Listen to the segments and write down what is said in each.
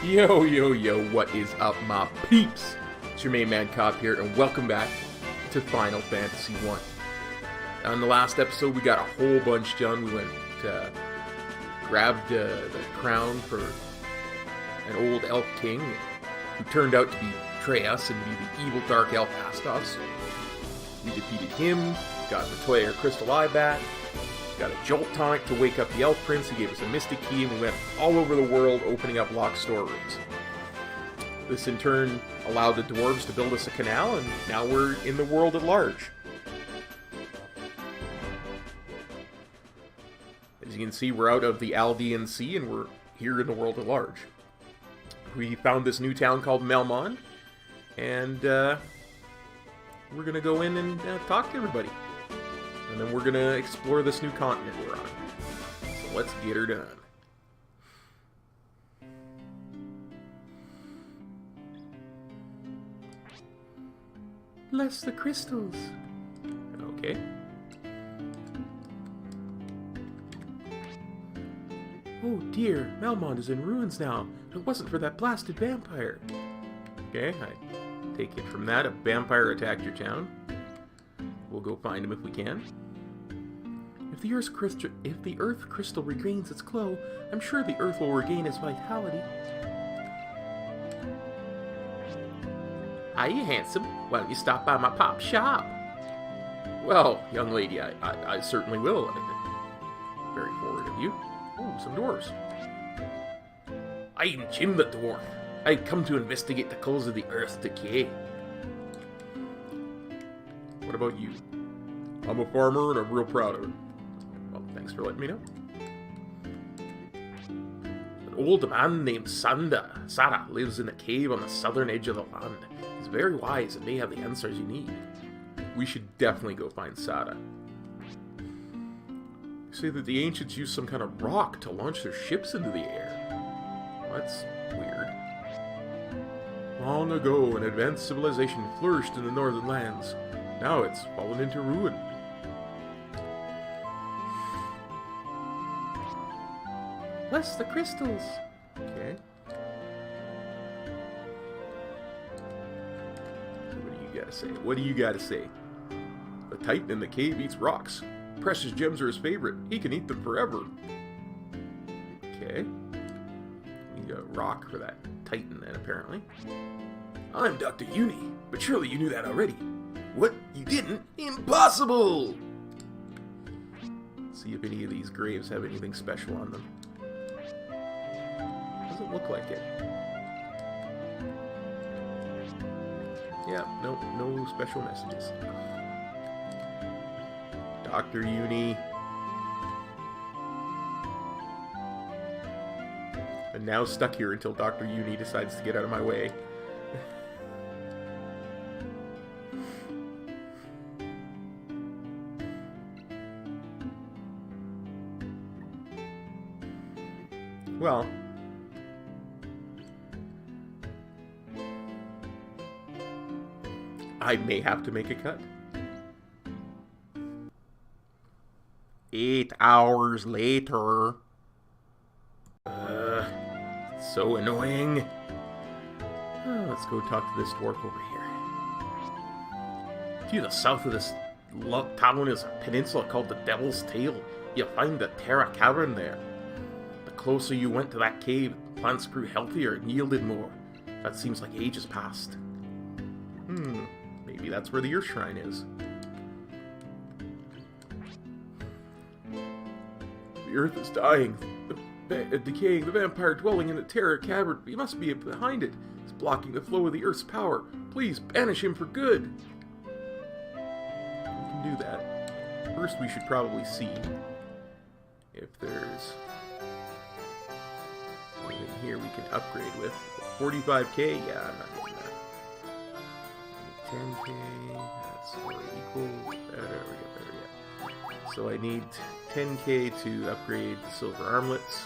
Yo, yo, yo, what is up, my peeps? It's your main man, Cop here, and welcome back to Final Fantasy 1. On the last episode, we got a whole bunch done. We went, grabbed the crown for an old elf king who turned out to betray us and be the evil dark elf Astos. We defeated him, got the Toya Crystal Eye back, got a Jolt Tonic to wake up the Elf Prince. He gave us a Misty Key, and we went all over the world opening up locked storerooms. This in turn allowed the dwarves to build us a canal, and now we're in the world at large. As you can see, we're out of the Aldean Sea, and we're here in the world at large. We found this new town called Melmond, and we're going to go in and talk to everybody. And then we're going to explore this new continent we're on. So let's get her done. Bless the crystals. Okay. Oh dear, Melmond is in ruins now. If it wasn't for that blasted vampire. Okay, I take it from that. A vampire attacked your town. We'll go find him if we can. If the Earth crystal regains its glow, I'm sure the Earth will regain its vitality. Hiya, handsome. Why don't you stop by my pop shop? Well, young lady, I certainly will. Very forward of you. Ooh, some dwarves. I'm Jim the Dwarf. I've come to investigate the cause of the Earth's decay. What about you? I'm a farmer and I'm real proud of it. Well, thanks for letting me know. An old man named Sarah lives in a cave on the southern edge of the land. He's very wise and may have the answers you need. We should definitely go find Sarah. They say that the ancients used some kind of rock to launch their ships into the air. Well, that's weird. Long ago, an advanced civilization flourished in the northern lands. Now it's fallen into ruin. Bless the crystals. Okay. What do you gotta say? What do you gotta say? The Titan in the cave eats rocks. Precious gems are his favorite. He can eat them forever. Okay. We got a rock for that Titan then, apparently. I'm Dr. Uni, but surely you knew that already. What? You didn't? Impossible! Let's see if any of these graves have anything special on them. Doesn't look like it. Yeah, no special messages. Dr. Uni. I'm now stuck here until Dr. Uni decides to get out of my way. Well, I may have to make a cut. 8 hours later. So annoying. Let's go talk to this dwarf over here. To the south of this town is a peninsula called the Devil's Tail. You'll find the Terra Cavern there. The closer you went to that cave, plants grew healthier and yielded more. That seems like ages passed. Maybe that's where the Earth Shrine is. The Earth is dying. Decaying. The vampire dwelling in the Terra Cavern. We must be behind it. It's blocking the flow of the Earth's power. Please banish him for good. We can do that. First, we should probably see if there's anything here we can upgrade with. 45k? Yeah, I'm not doing that. 10k, that's already equal. There we go. So I need 10k to upgrade the silver armlets.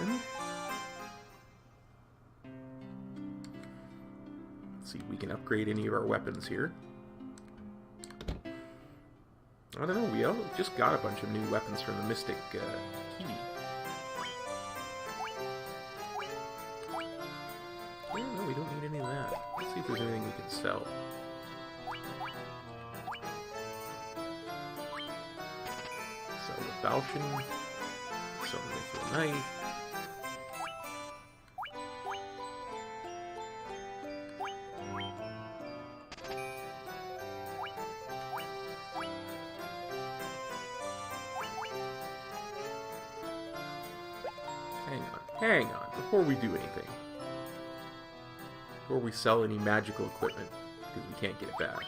And let's see if we can upgrade any of our weapons here. I don't know, we just got a bunch of new weapons from the Mystic Key. sell. Sell the falchion. Sell the mithril knife. Hang on, before we do anything. Before we sell any magical equipment, because we can't get it back.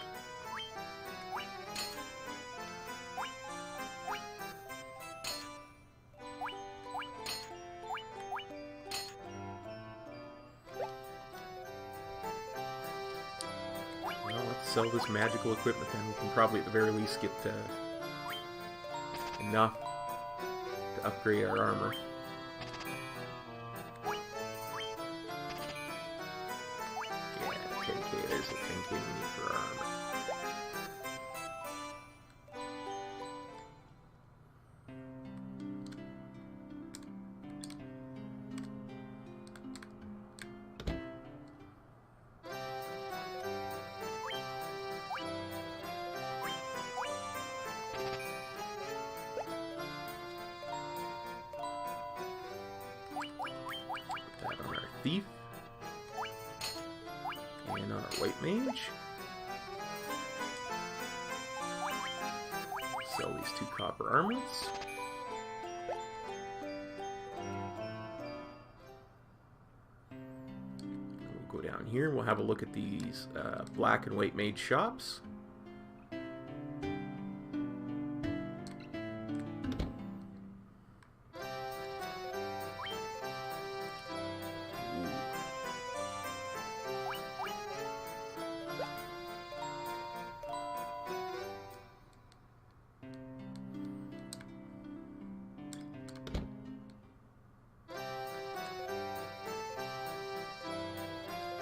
Well, let's sell this magical equipment then. We can probably at the very least get enough to upgrade our armor. There's the 10k we need for our armor. Put that on our thief. And on our white mage. Sell these 2 copper armlets. We'll go down here and we'll have a look at these black and white mage shops.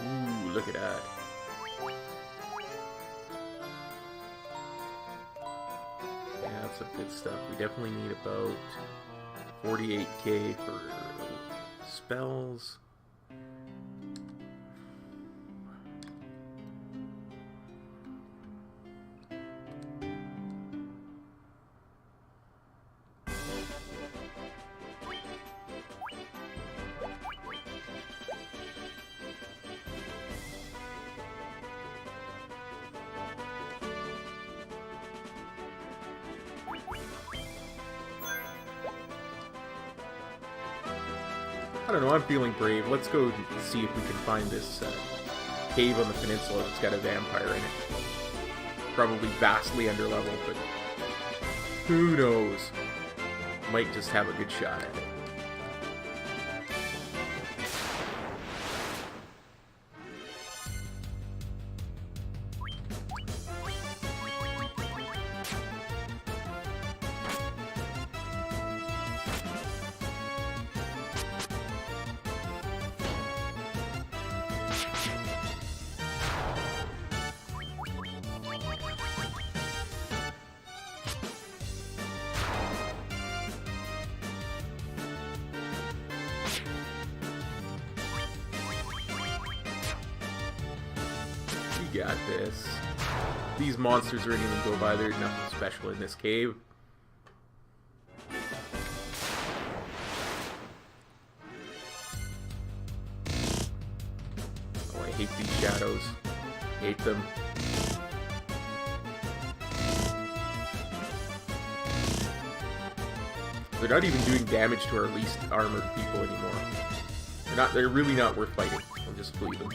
Ooh, look at that. Yeah, that's some good stuff. We definitely need about 48k for spells. I don't know, I'm feeling brave. Let's go see if we can find this cave on the peninsula that's got a vampire in it. Probably vastly underleveled, but who knows? Might just have a good shot at it. Got this. These monsters aren't even go by. There's nothing special in this cave. Oh, I hate these shadows. Hate them. They're not even doing damage to our least armored people anymore. They're really not worth fighting. I'll just flee them.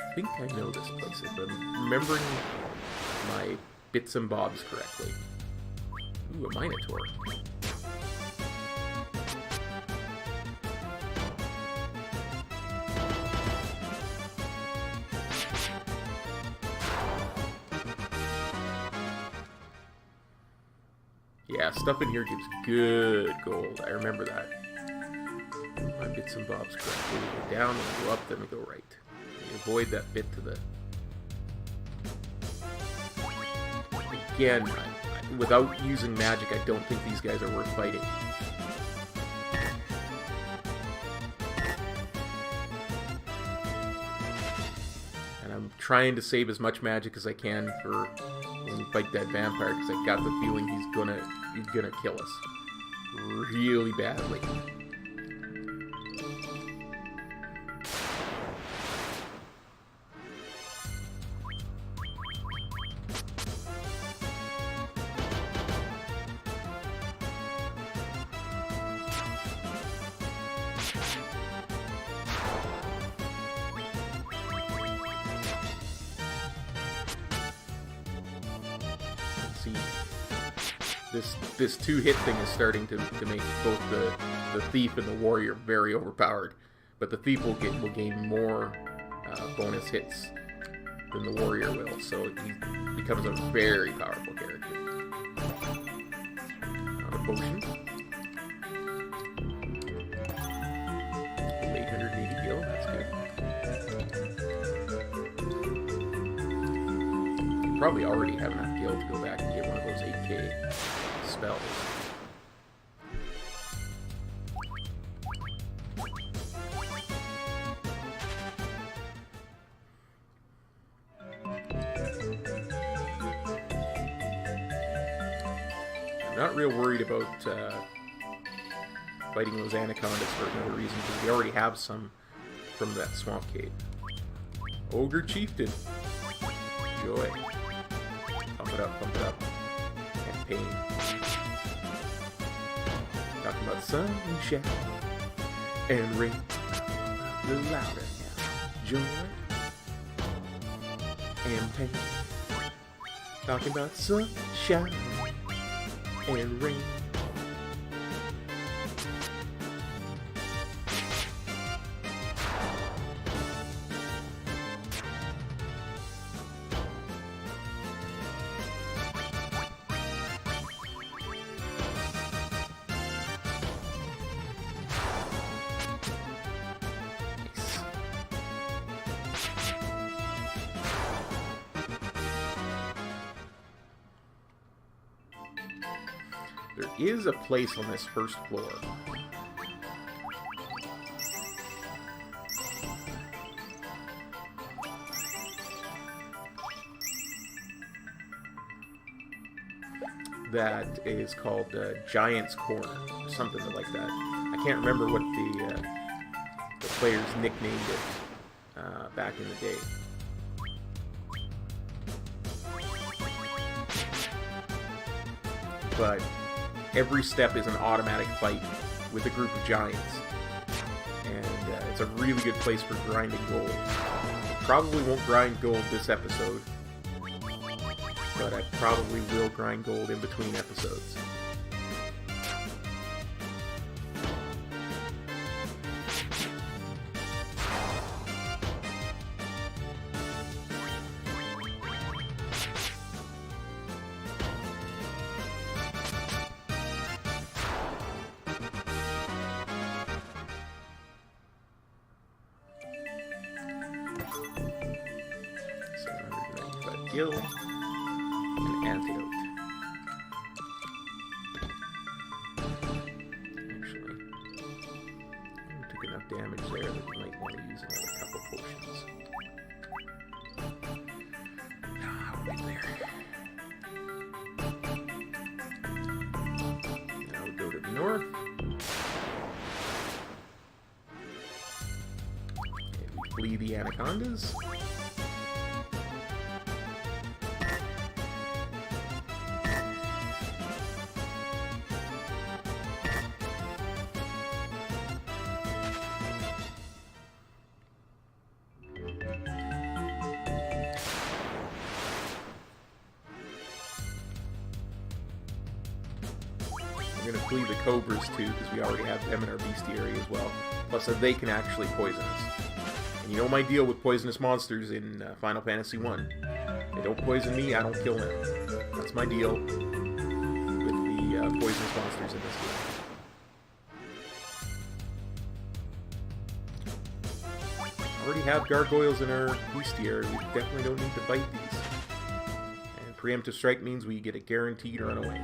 I think I know this place, if I'm remembering my bits and bobs correctly. Ooh, a Minotaur. Yeah, stuff in here gives good gold. I remember that. My bits and bobs correct. We go down, then we go up, then we go right. We avoid that bit to the... Again, without using magic, I don't think these guys are worth fighting. And I'm trying to save as much magic as I can for when we fight that vampire, because I got the feeling he's gonna kill us really badly. This two-hit thing is starting to make both the thief and the warrior very overpowered, but the thief will gain more bonus hits than the warrior will, so he becomes a very powerful character. Another potion. 880 gil, that's good. Probably already have enough gil to go back and get one of those 8k spells. I'm not real worried about fighting those anacondas for another reason, because we already have some from that swamp cave. Ogre Chieftain. Joy. Pump it up, pump it up. Campaign. Talking about sunshine and rain. A little louder now. Joy and pain. Talking about sunshine and rain. There is a place on this first floor that is called Giant's Corner, or something like that. I can't remember what the players nicknamed it back in the day. But every step is an automatic fight with a group of giants. And it's a really good place for grinding gold. Probably won't grind gold this episode, but I probably will grind gold in between episodes. Gil, and antidote. Actually, we took enough damage there that we might want to use another couple potions. Right there. Now we go to the north. And we flee the anacondas. We're going to flee the cobras too, because we already have them in our bestiary as well. Plus they can actually poison us. And you know my deal with poisonous monsters in Final Fantasy 1. They don't poison me, I don't kill them. That's my deal with the poisonous monsters in this game. Already have gargoyles in our bestiary. We definitely don't need to fight these. And preemptive strike means we get a guaranteed runaway.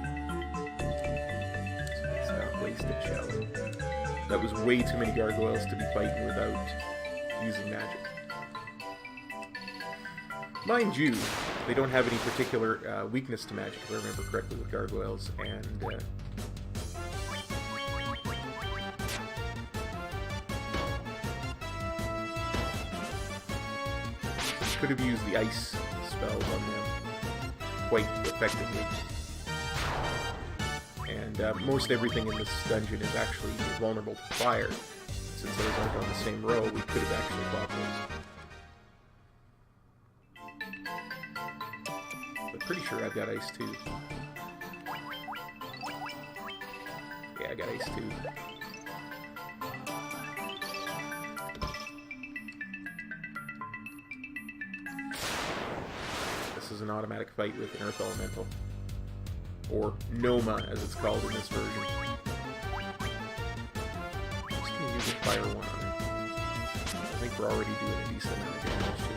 So let's not waste it, shall we? That was way too many gargoyles to be fighting without using magic. Mind you, they don't have any particular weakness to magic, if I remember correctly, with gargoyles, and could have used the ice spells on them quite effectively. And most everything in this dungeon is actually vulnerable to fire. Since those aren't on the same row, we could have actually fought those. But pretty sure I've got ice too. Yeah, I got ice too. This is an automatic fight with an Earth Elemental. Or Noma, as it's called in this version. I'm just going to use a Fire 1 on it. I think we're already doing a decent amount of damage to it.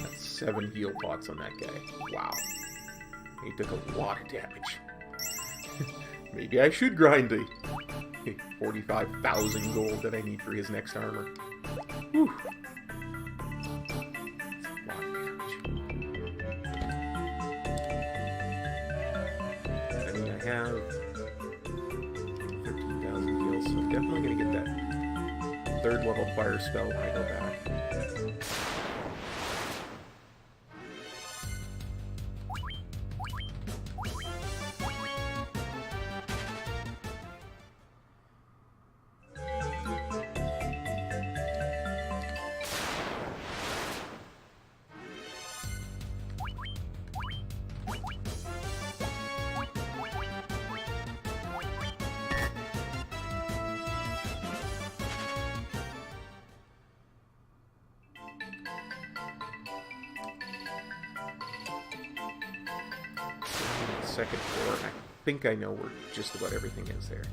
That's 7 heal pots on that guy. Wow. He took a lot of damage. Maybe I should grind the 45,000 gold that I need for his next armor. Whew. That's a lot of damage. I mean, I have 13,000 heals, so I'm definitely going to get that 3rd level fire spell when I go back. Second floor. I think I know where just about everything is there.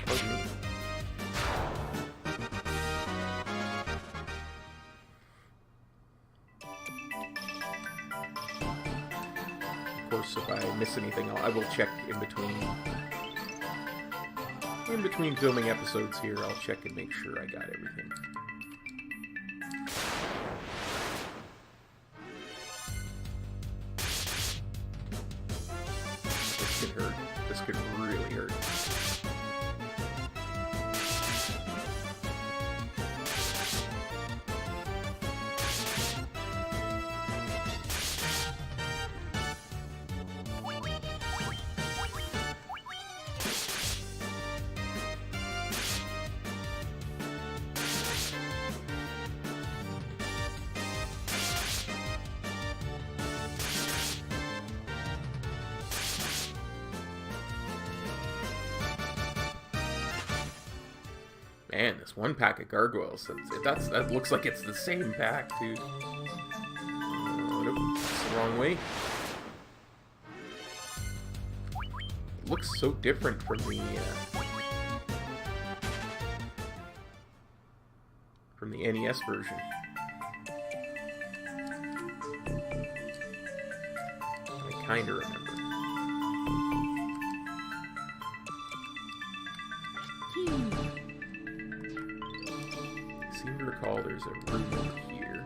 Pardon me. Of course, if I miss anything, I will check in between filming episodes here. I'll check and make sure I got everything. This could hurt. This could really hurt. Man, this one pack of gargoyles, that looks like it's the same pack, dude. Nope, it's the wrong way. It looks so different from the NES version. I kind of remember. I seem to recall there's a room over here.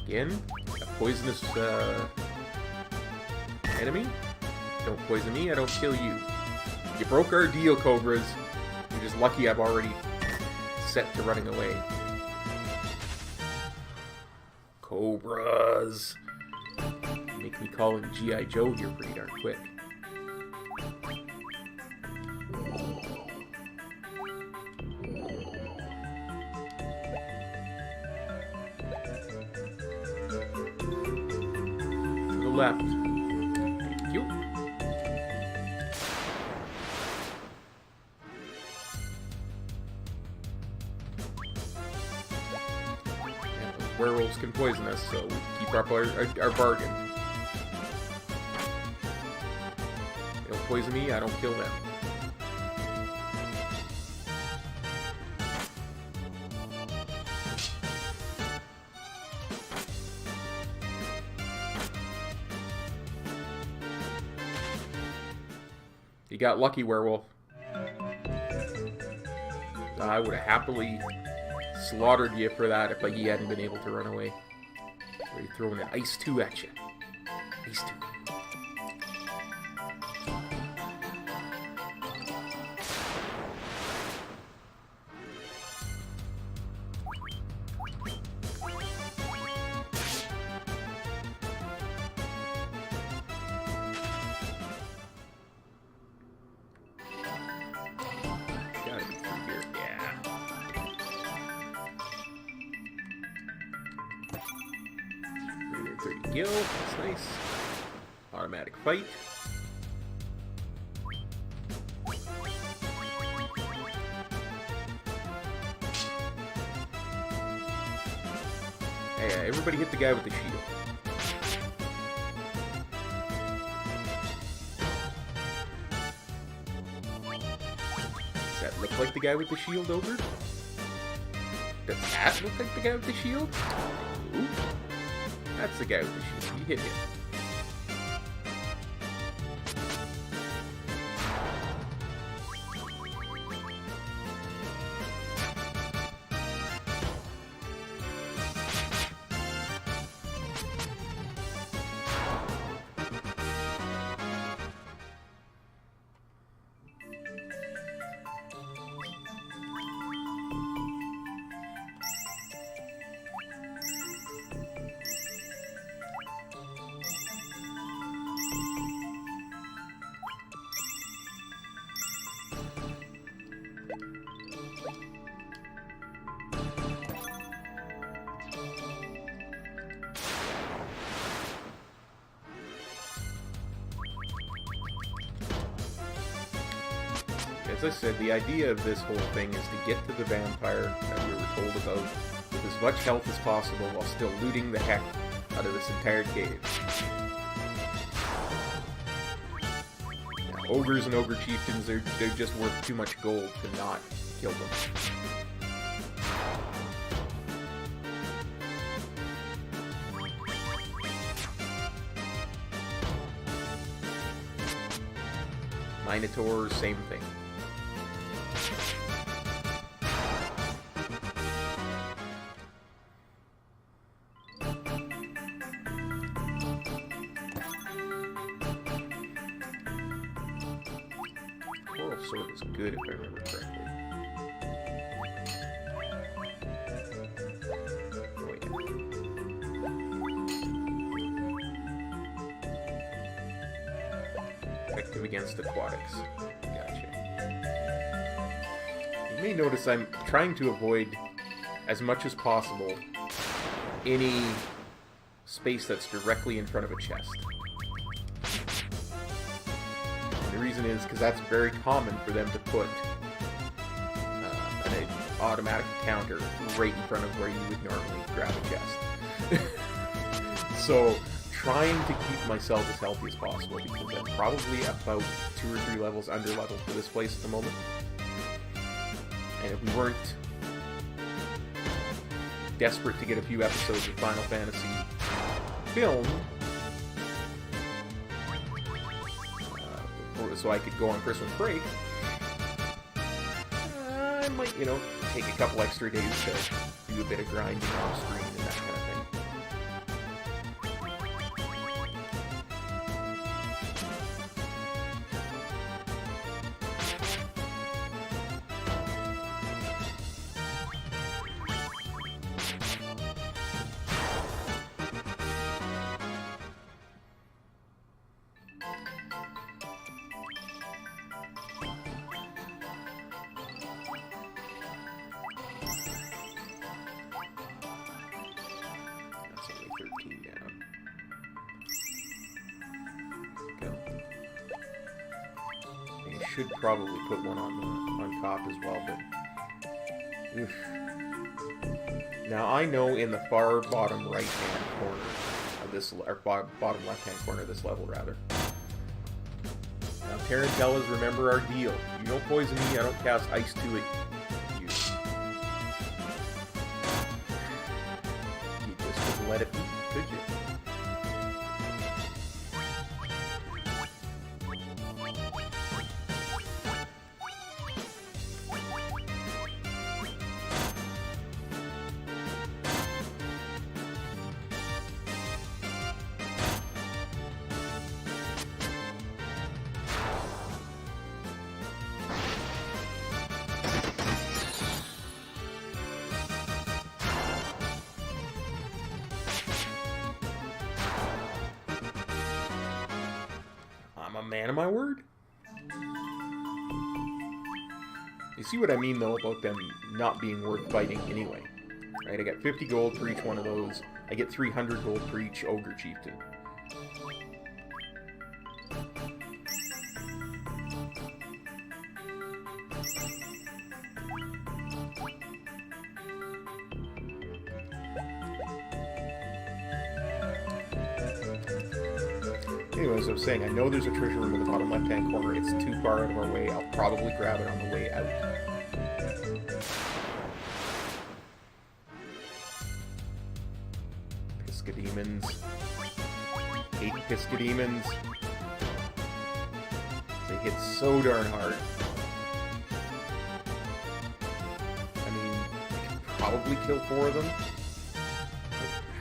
Again, a poisonous enemy? Don't poison me, I don't kill you. You broke our deal, Cobras. You're just lucky I'm already set to running away. Cobras! Make me call him G.I. Joe here pretty darn quick. To the left. Thank you. Werewolves can poison us, so we keep up our bargain. They don't poison me, I don't kill them. You got lucky, werewolf. I would have happily slaughtered you for that if he hadn't been able to run away. We're throwing an ice 2 at you. Ice 2. Gotta be through here. Yeah. 30 gil, that's nice. Automatic fight. Hey, everybody hit the guy with the shield. Does that look like the guy with the shield, Ogre? Does that look like the guy with the shield? Ooh. That's the guy with the shield. You hit him. As I said, the idea of this whole thing is to get to the vampire that we were told about with as much health as possible while still looting the heck out of this entire cave. Now, ogres and ogre chieftains, they're just worth too much gold to not kill them. Minotaurs, same thing. Coral sword is good if I remember correctly. Oh, yeah. Effective against aquatics. Gotcha. You may notice I'm trying to avoid, as much as possible, any space that's directly in front of a chest. And the reason is because that's very common for them to put an automatic counter right in front of where you would normally grab a chest. So, trying to keep myself as healthy as possible, because I'm probably about 2 or 3 levels under level for this place at the moment. And if we weren't desperate to get a few episodes of Final Fantasy filmed, so I could go on Christmas break. I might, you know, take a couple extra days to do a bit of grinding off screen and that kind of thing. Should probably put one on top as well, but oof. Now I know in the far bottom right hand corner of this, or bottom left hand corner of this level rather. Now Tarantellas, remember our deal. You don't poison me, I don't cast ice to it. You just couldn't let it be, could you? Man of my word. You see what I mean though about them not being worth fighting anyway. Right, I got 50 gold for each one of those. I get 300 gold for each ogre chieftain. Anyways, I was saying, I know there's a treasure room in the bottom left-hand corner. It's too far out of our way. I'll probably grab it on the way out. Piscademons. Hate Piscademons. They hit so darn hard. I mean, I could probably kill 4 of them.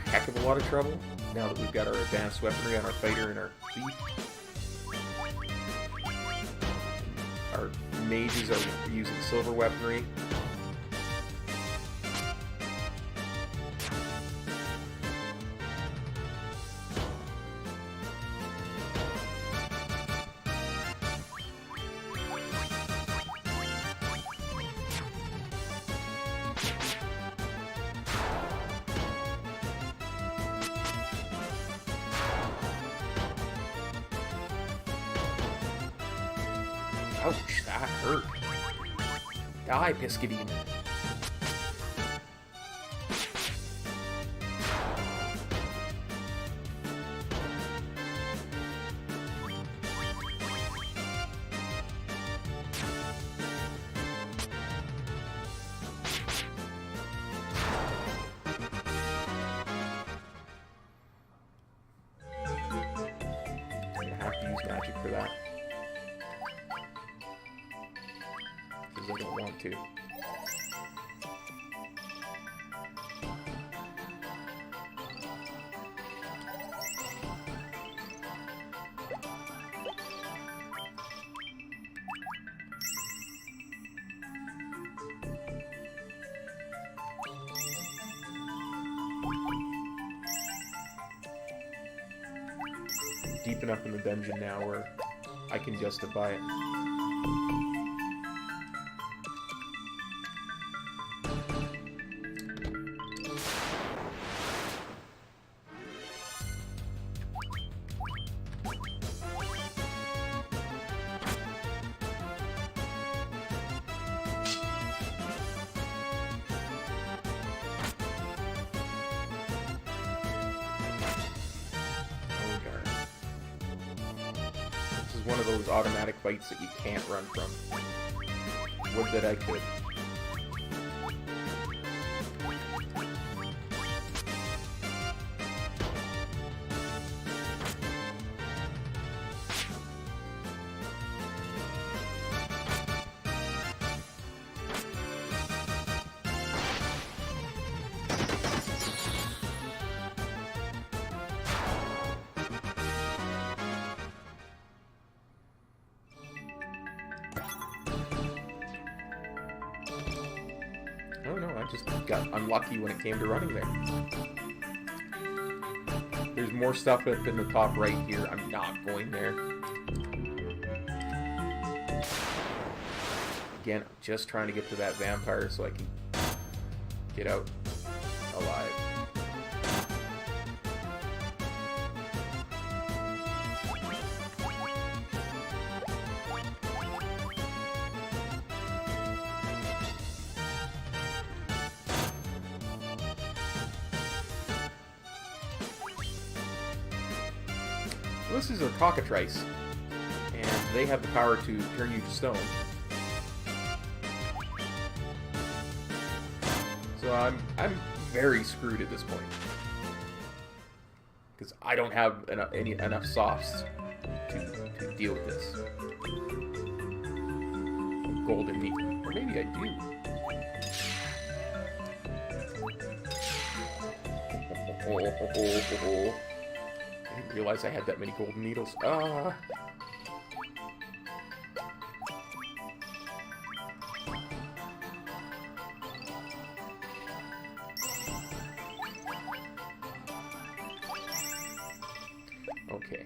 A heck of a lot of trouble. Now that we've got our advanced weaponry on our fighter and our thief. Our mages are using silver weaponry. Ouch, that hurt. Die, Piscademon. I'm gonna have to use magic for that. I don't want to. Deep enough in the dungeon now where I can justify it. One of those automatic fights that you can't run from. Would that I could. just got unlucky when it came to running there. There's more stuff up in the top right here. I'm not going there. Again, I'm just trying to get to that vampire so I can get out alive. This is a cockatrice, and they have the power to turn you to stone. So I'm very screwed at this point because I don't have enough softs to deal with this. Golden meat, or maybe I do. I didn't realize I had that many golden needles. Ah. Okay.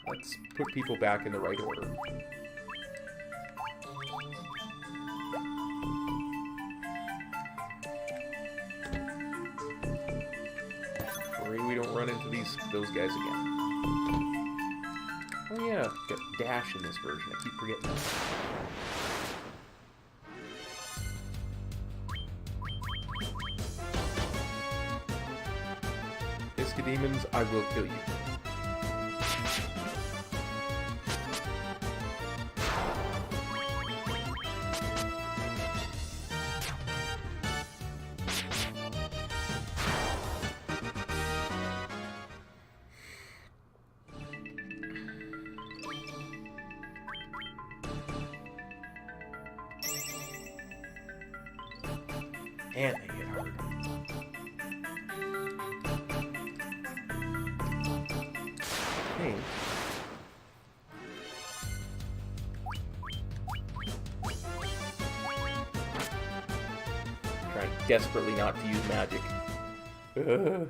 Let's put people back in the right order. Pray we don't run into those guys again. Oh yeah, got dash in this version. I keep forgetting that. Demons, I will kill you. And they hit hard. Hey. Trying desperately not to use magic. There's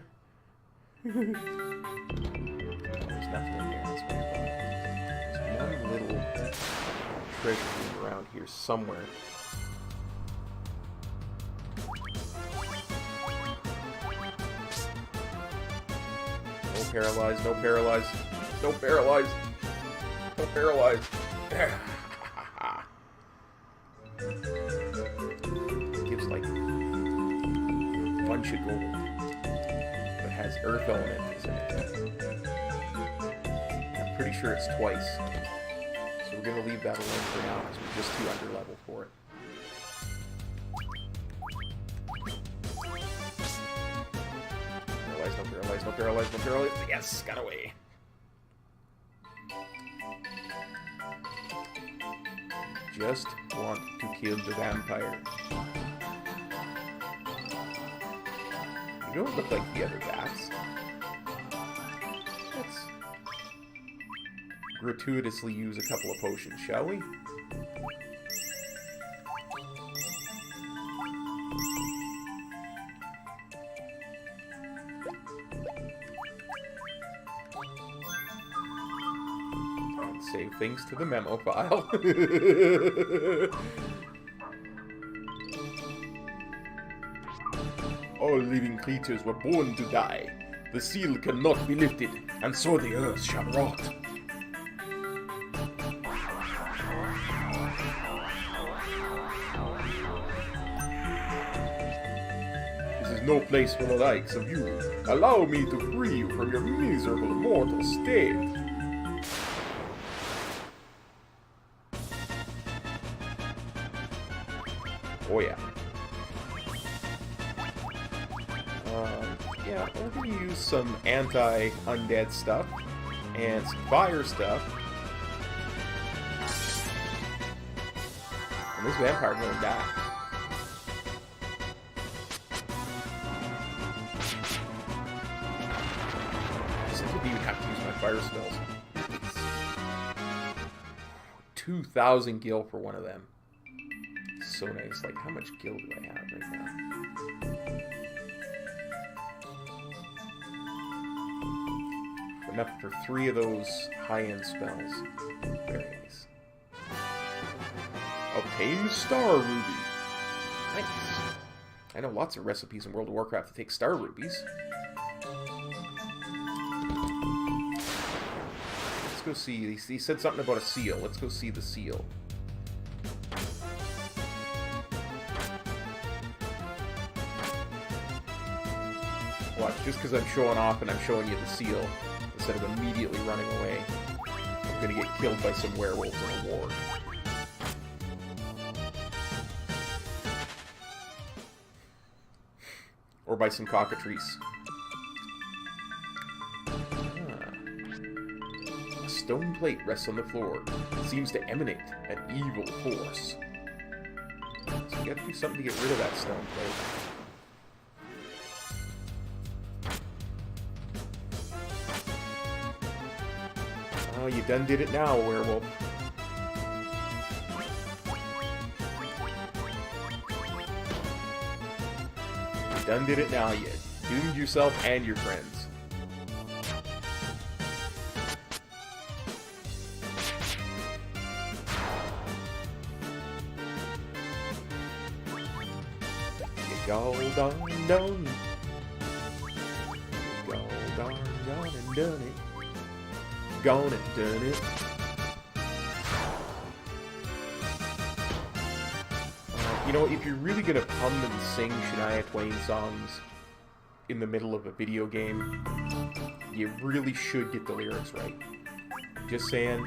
nothing in there. That's weird. There's one little treasure room around here somewhere. No paralyze, no paralyze, no paralyze, no paralyze. Gives like a bunch of gold. But has earth elements in it. I'm pretty sure it's twice. So we're going to leave that alone for now because we're just too under level for it. No paralyze, no paralyze, no paralyze. Yes, got away. Just want to kill the vampire. You don't look like the other bats. Let's gratuitously use a couple of potions, shall we? Save things to the memo file. All living creatures were born to die. The seal cannot be lifted, and so the earth shall rot. This is no place for the likes of you. Allow me to free you from your miserable mortal state. Oh yeah. Yeah, we're going to use some anti-undead stuff and some fire stuff. And this vampire's going to die. I didn't even have to use my fire spells. 2,000 gil for one of them. so nice. Like, how much gil do I have right now? Enough for 3 of those high-end spells. Very nice. Obtain Star Ruby. Nice. I know lots of recipes in World of Warcraft that take Star Rubies. Let's go see. He said something about a seal. Let's go see the seal. Watch, just because I'm showing off and I'm showing you the seal, instead of immediately running away, I'm gonna get killed by some werewolves in a ward. Or by some cockatrices. A stone plate rests on the floor. It seems to emanate an evil force. So we gotta do something to get rid of that stone plate. Oh, you done did it now, werewolf. You done did it now, you doomed yourself and your friends. You go darn done. You go darn gone and done it. Gone and done it. You know, if you're really gonna hum and sing Shania Twain songs in the middle of a video game, you really should get the lyrics right. Just saying.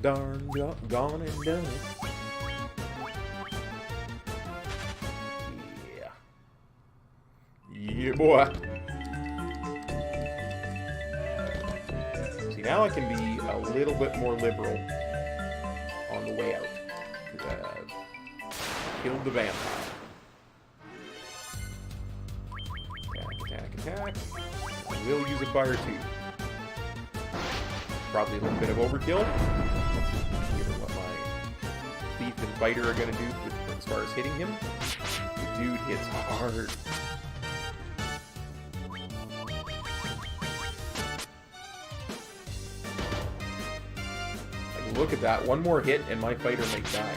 Darn, gone and done it. Yeah. Yeah, boy. See, now I can be a little bit more liberal on the way out. Because I killed the vampire. Attack, attack, attack. I will use a fire too. Probably a little bit of overkill. Given what my thief and fighter are going to do as far as hitting him. The dude hits hard. Like, look at that. One more hit and my fighter may die.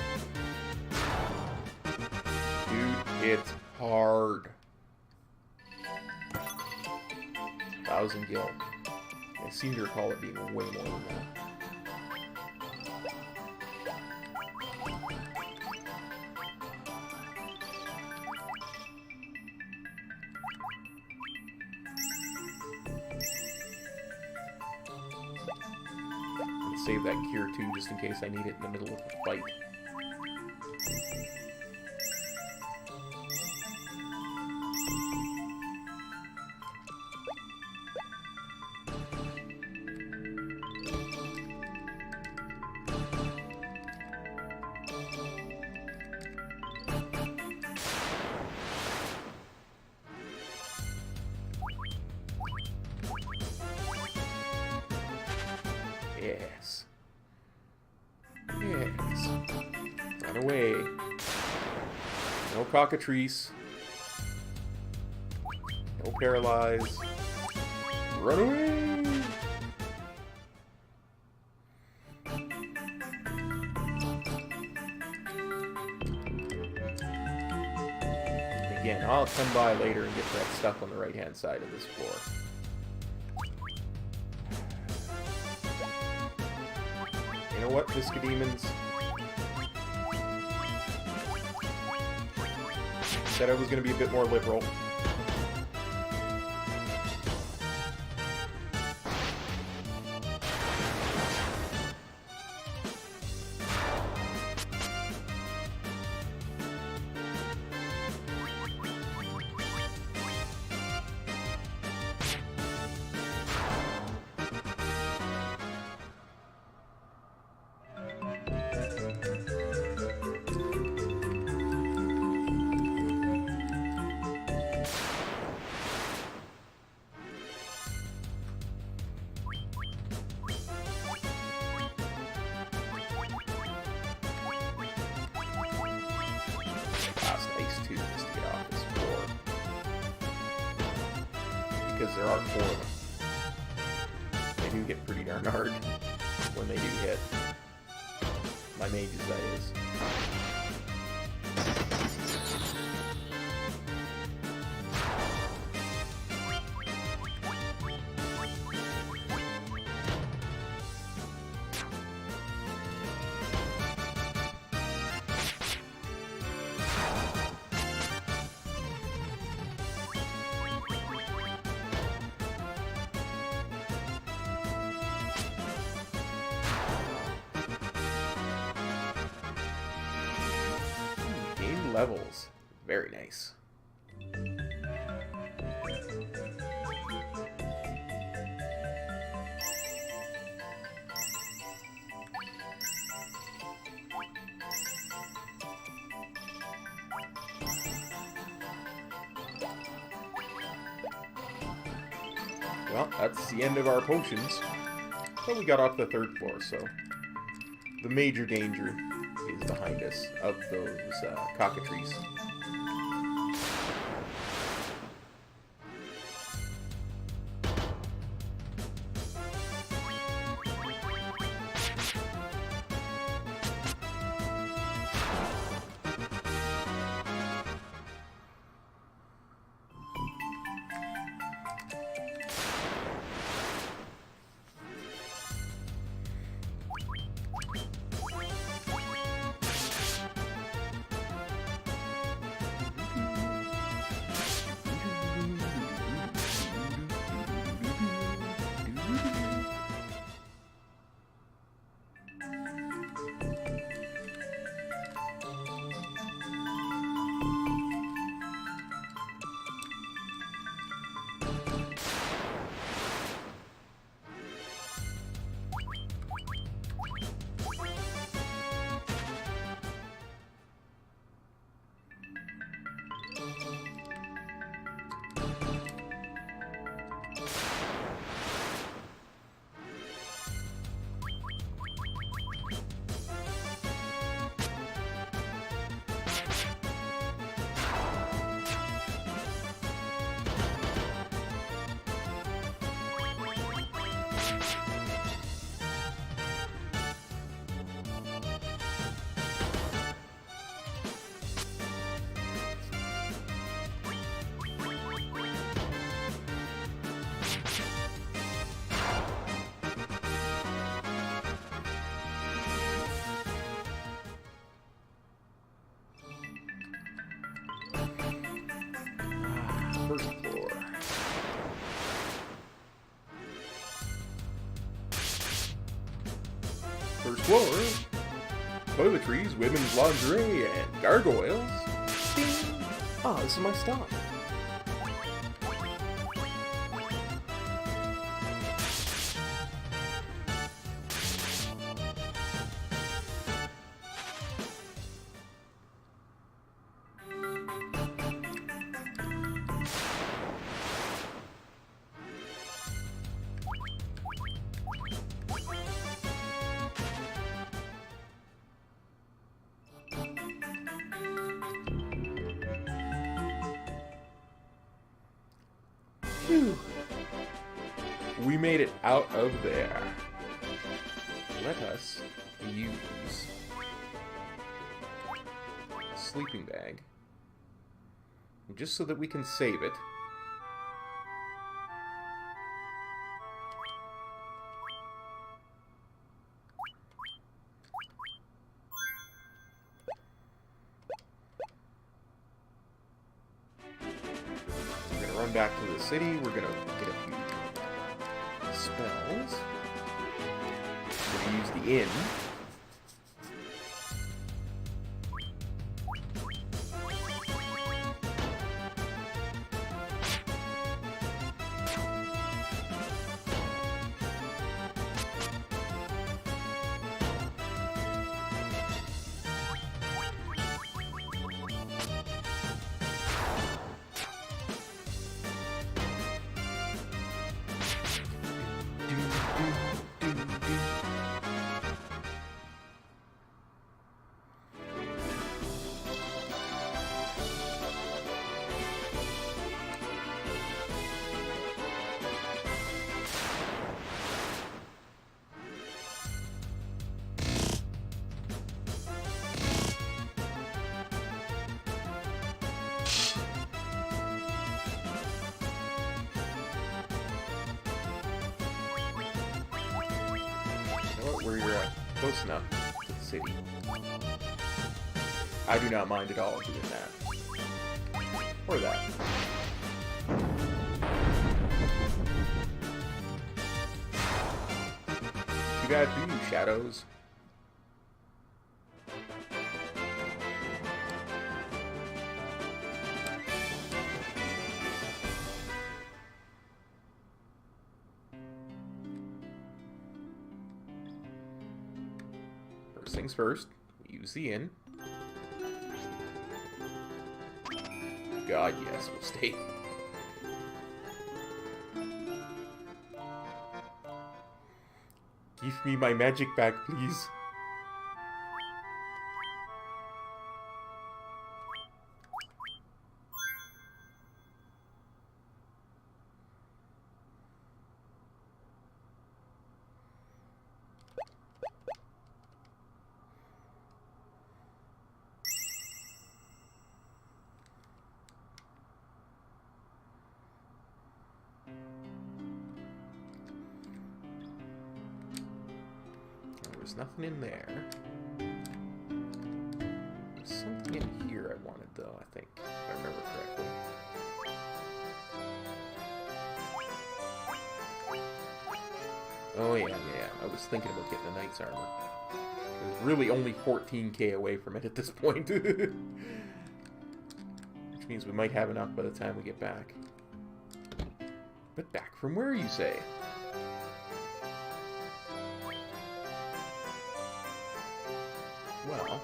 Dude hits hard. 1,000 gil. I seem to recall it being way more than that. I'm gonna save that cure too, just in case I need it in the middle of the fight. Yes. Yes. Run away. No cockatrice. No paralyze. Run away! Again, I'll come by later and get that stuff on the right-hand side of this floor. You know what, Piscademons? Said I was going to be a bit more liberal. do just to get off this floor. Because there are 4 of them. They do get pretty darn hard when they do hit. My mages, that is. Levels. Very nice. Well, that's the end of our potions. But we got off the 3rd floor, so the major danger is behind us of those cockatrices. First floor. First floor. Toiletries, women's lingerie, and gargoyles. Ding! Ah, this is my stop. Phew. We made it out of there. Let us use a sleeping bag just so that we can save it. Back to the city, we're gonna get a few spells. We're gonna use the inn. We're close enough to the city. I do not mind at all doing that. Or that. You gotta do, Shadows. First things first, we use the inn. God, yes, we'll stay. Give me my magic back, please. There's nothing in there. There's something in here I wanted, though, I think, if I remember correctly. Oh, yeah. I was thinking about getting the Knight's Armor. It was really only 14k away from it at this point. Which means we might have enough by the time we get back. But back from where, you say? Well,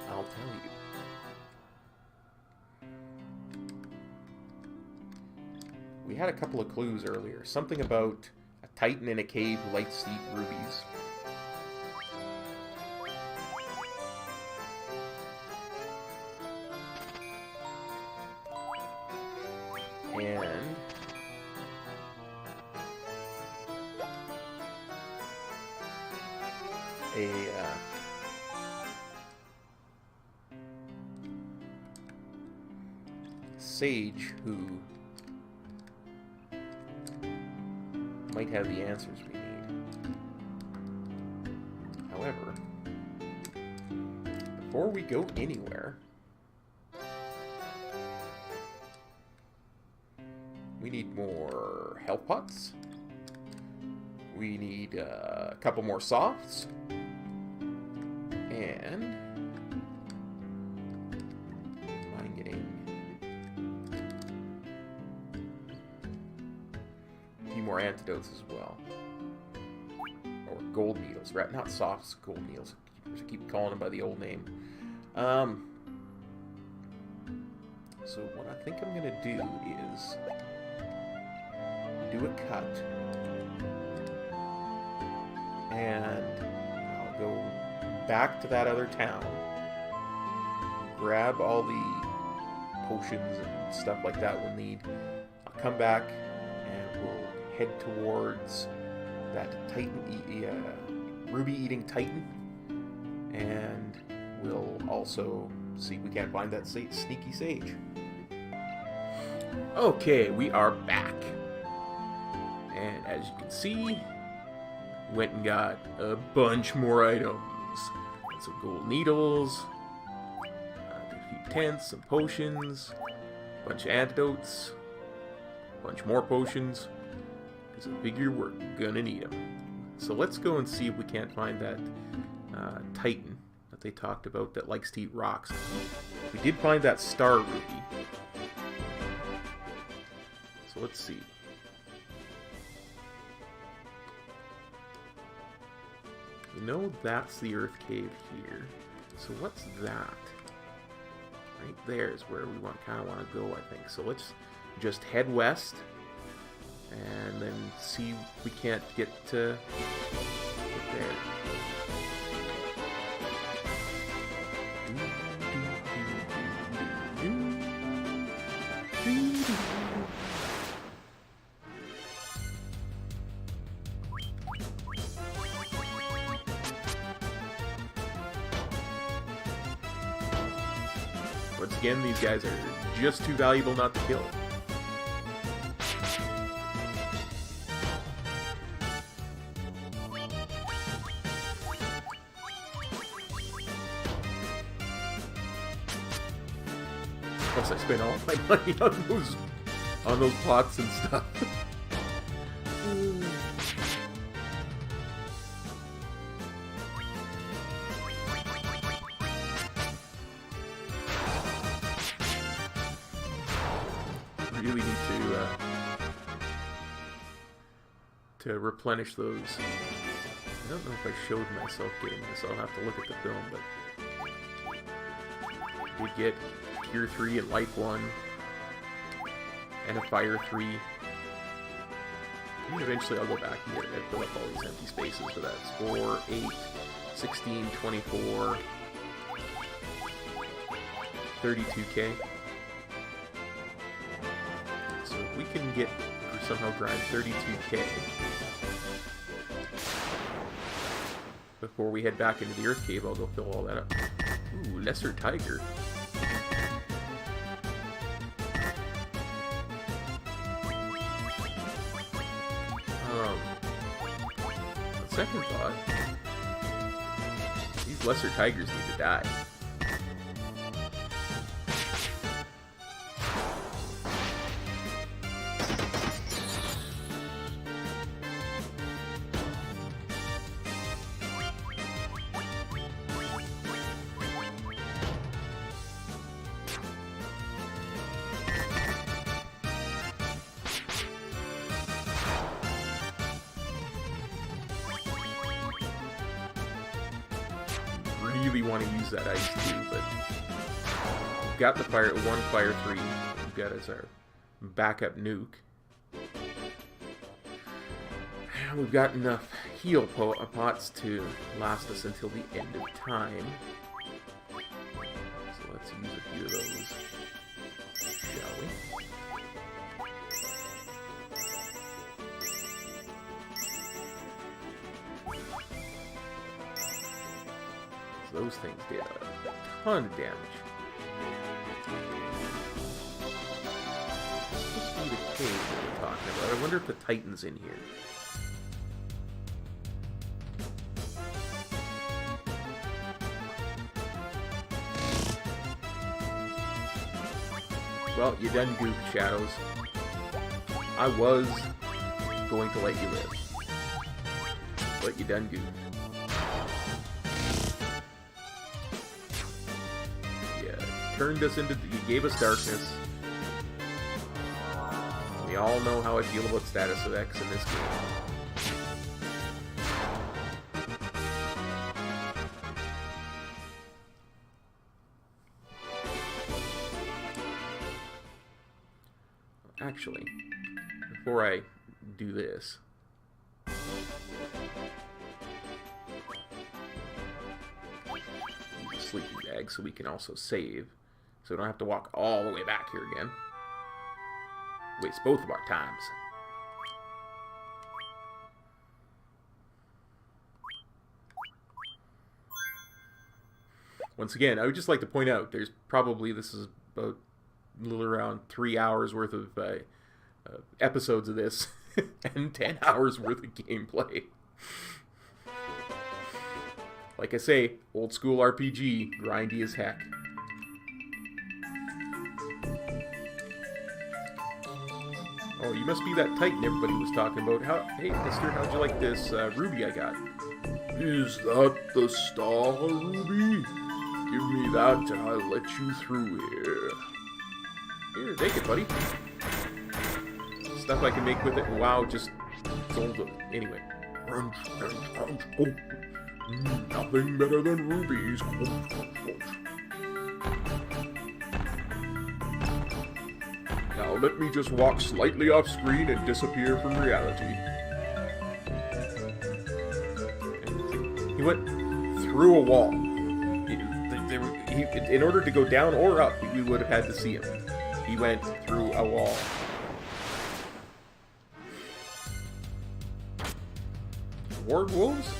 I'll tell you. We had a couple of clues earlier. Something about a titan in a cave who likes to eat rubies. And a sage who might have the answers we need. However, before we go anywhere, we need more health pots. We need a couple more softs. And I'm getting a few more antidotes as well. Or gold needles, right? Not softs, gold needles. I keep calling them by the old name. So what I think I'm gonna do is do a cut, and I'll go back to that other town, grab all the potions and stuff like that we'll need. I'll come back and we'll head towards that ruby-eating titan, and we'll also see if we can't find that sneaky sage. Okay, we are back. And as you can see, went and got a bunch more items. Some gold needles, a few tents, some potions, a bunch of antidotes, a bunch more potions, because I figure we're gonna need them. So let's go and see if we can't find that titan that they talked about that likes to eat rocks. We did find that star ruby. So let's see. We know that's the Earth Cave here. So what's that? Right there is where we kind of want to go, I think. So let's just head west and then see if we can't get there. Once again, these guys are just too valuable not to kill. Plus, I spent all my money on those pots and stuff. Really need to replenish those. I don't know if I showed myself getting this. I'll have to look at the film, but we get Tier 3 and Life 1 and a Fire 3. And eventually I'll go back and fill up all these empty spaces, but that's 4, 8, 16, 24, 32k. So if we can get, or somehow grind 32k before we head back into the Earth Cave, I'll go fill all that up. Ooh, Lesser Tiger. Second thought, these lesser tigers need to die. Really want to use that ice too, but we've got the Fire 1, Fire 3. We've got as our backup nuke. And we've got enough heal pots to last us until the end of time. So let's use a few of those, shall we? Those things did a ton of damage. This must be the cave that we're talking about. I wonder if the Titan's in here. Well, you done goofed, Shadows. I was going to let you live, but you done goofed. Turned us into, you gave us darkness. We all know how I feel about status of X in this game. Actually, before I do this, use a sleeping bag so we can also save. So we don't have to walk all the way back here again. Waste both of our times. Once again, I would just like to point out, there's probably, this is about a little around 3 hours worth of episodes of this, and 10 hours worth of gameplay. Like I say, old school RPG, grindy as heck. Oh, you must be that Titan everybody was talking about. Hey, mister, how'd you like this ruby I got? Is that the star ruby? Give me that and I'll let you through here. Here, take it, buddy. Stuff I can make with it. Wow, just sold it. Anyway. Crunch, crunch, crunch. Oh. Nothing better than rubies. Crunch, crunch, crunch. Now let me just walk slightly off screen and disappear from reality. He went through a wall. In order to go down or up, we would have had to see him. He went through a wall. Warg wolves?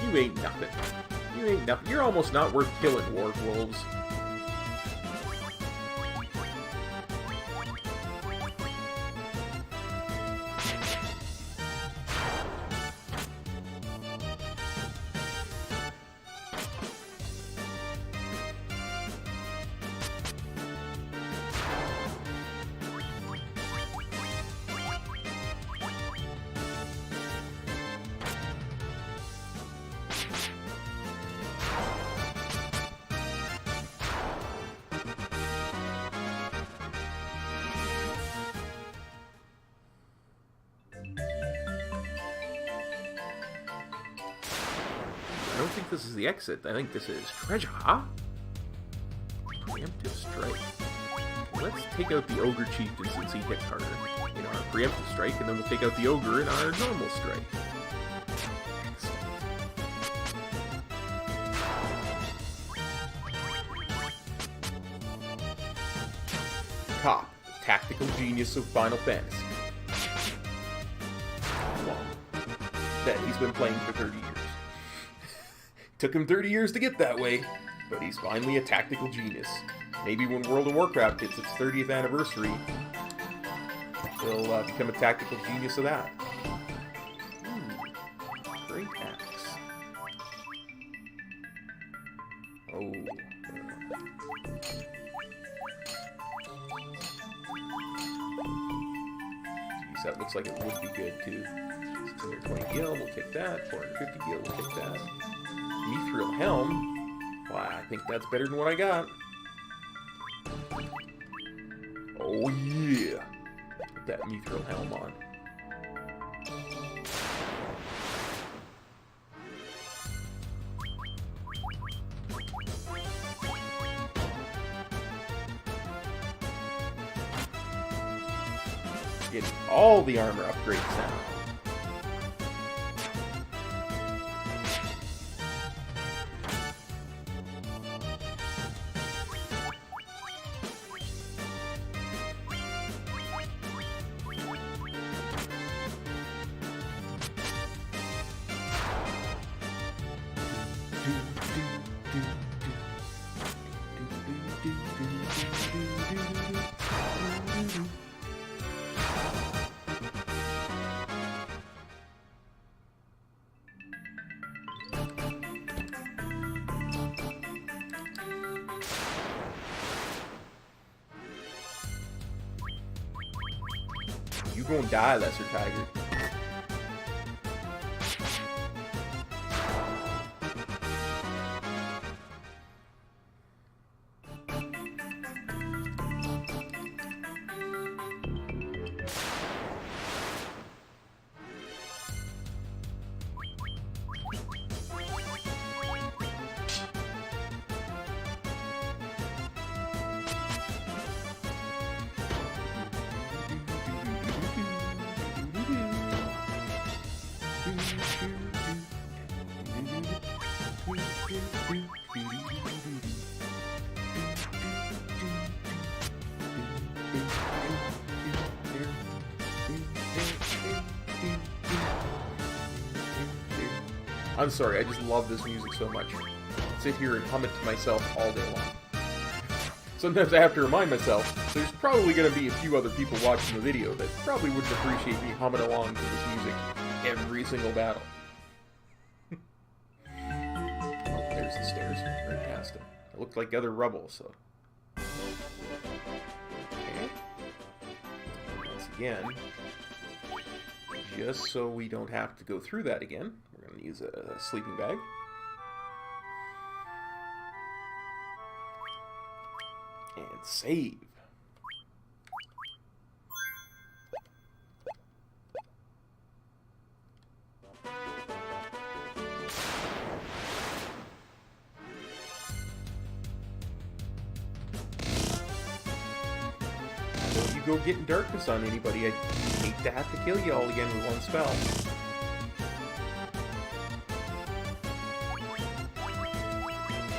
You ain't nothing. You ain't nothing. You're almost not worth killing, warg wolves. I don't think this is the exit. I think this is treasure. Preemptive strike. Let's take out the ogre chieftain since he hits harder in our preemptive strike, and then we'll take out the ogre in our normal strike. Cop, tactical genius of Final Fantasy. That he's been playing for 30 years. Took him 30 years to get that way, but he's finally a tactical genius. Maybe when World of Warcraft hits its 30th anniversary, he'll become a tactical genius of that. Great axe. Oh. Geez, that looks like it would be good too. 620 gil, we'll take that. 450 gil, we'll take that. Mithril helm. Wow, I think that's better than what I got. Oh yeah! Put that mithril helm on. Getting all the armor upgrades now. You gonna die, Lesser Tiger. I'm sorry, I just love this music so much. I sit here and hum it to myself all day long. Sometimes I have to remind myself, there's probably going to be a few other people watching the video that probably wouldn't appreciate me humming along to this music every single battle. Oh, there's the stairs, right past it. It looked like other rubble, so... Okay. Once again, just so we don't have to go through that again, we're going to use a sleeping bag. And save. Don't you go getting darkness on anybody. I'd hate to have to kill you all again with one spell.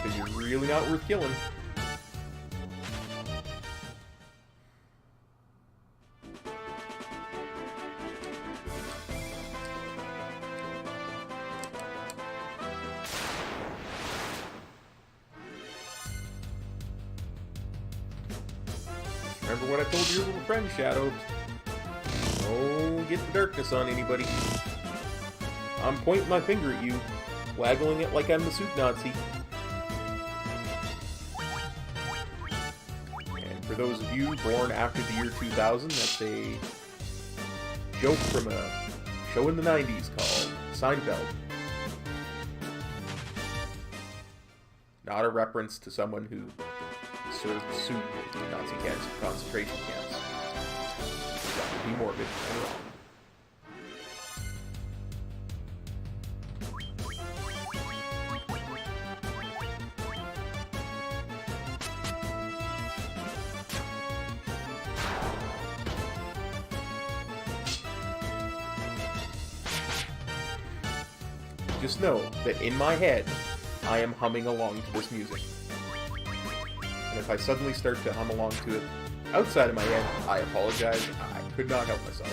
Because you're really not worth killing. Remember what I told your little friend, Shadow? Don't get the darkness on anybody. I'm pointing my finger at you, waggling it like I'm the soup Nazi. And for those of you born after the year 2000, that's a joke from a show in the 90s called Seinfeld. Not a reference to someone who served soup in Nazi concentration camps. That would be morbid and wrong. just know that in my head, I am humming along to this music. And if I suddenly start to hum along to it outside of my head, I apologize. I could not help myself.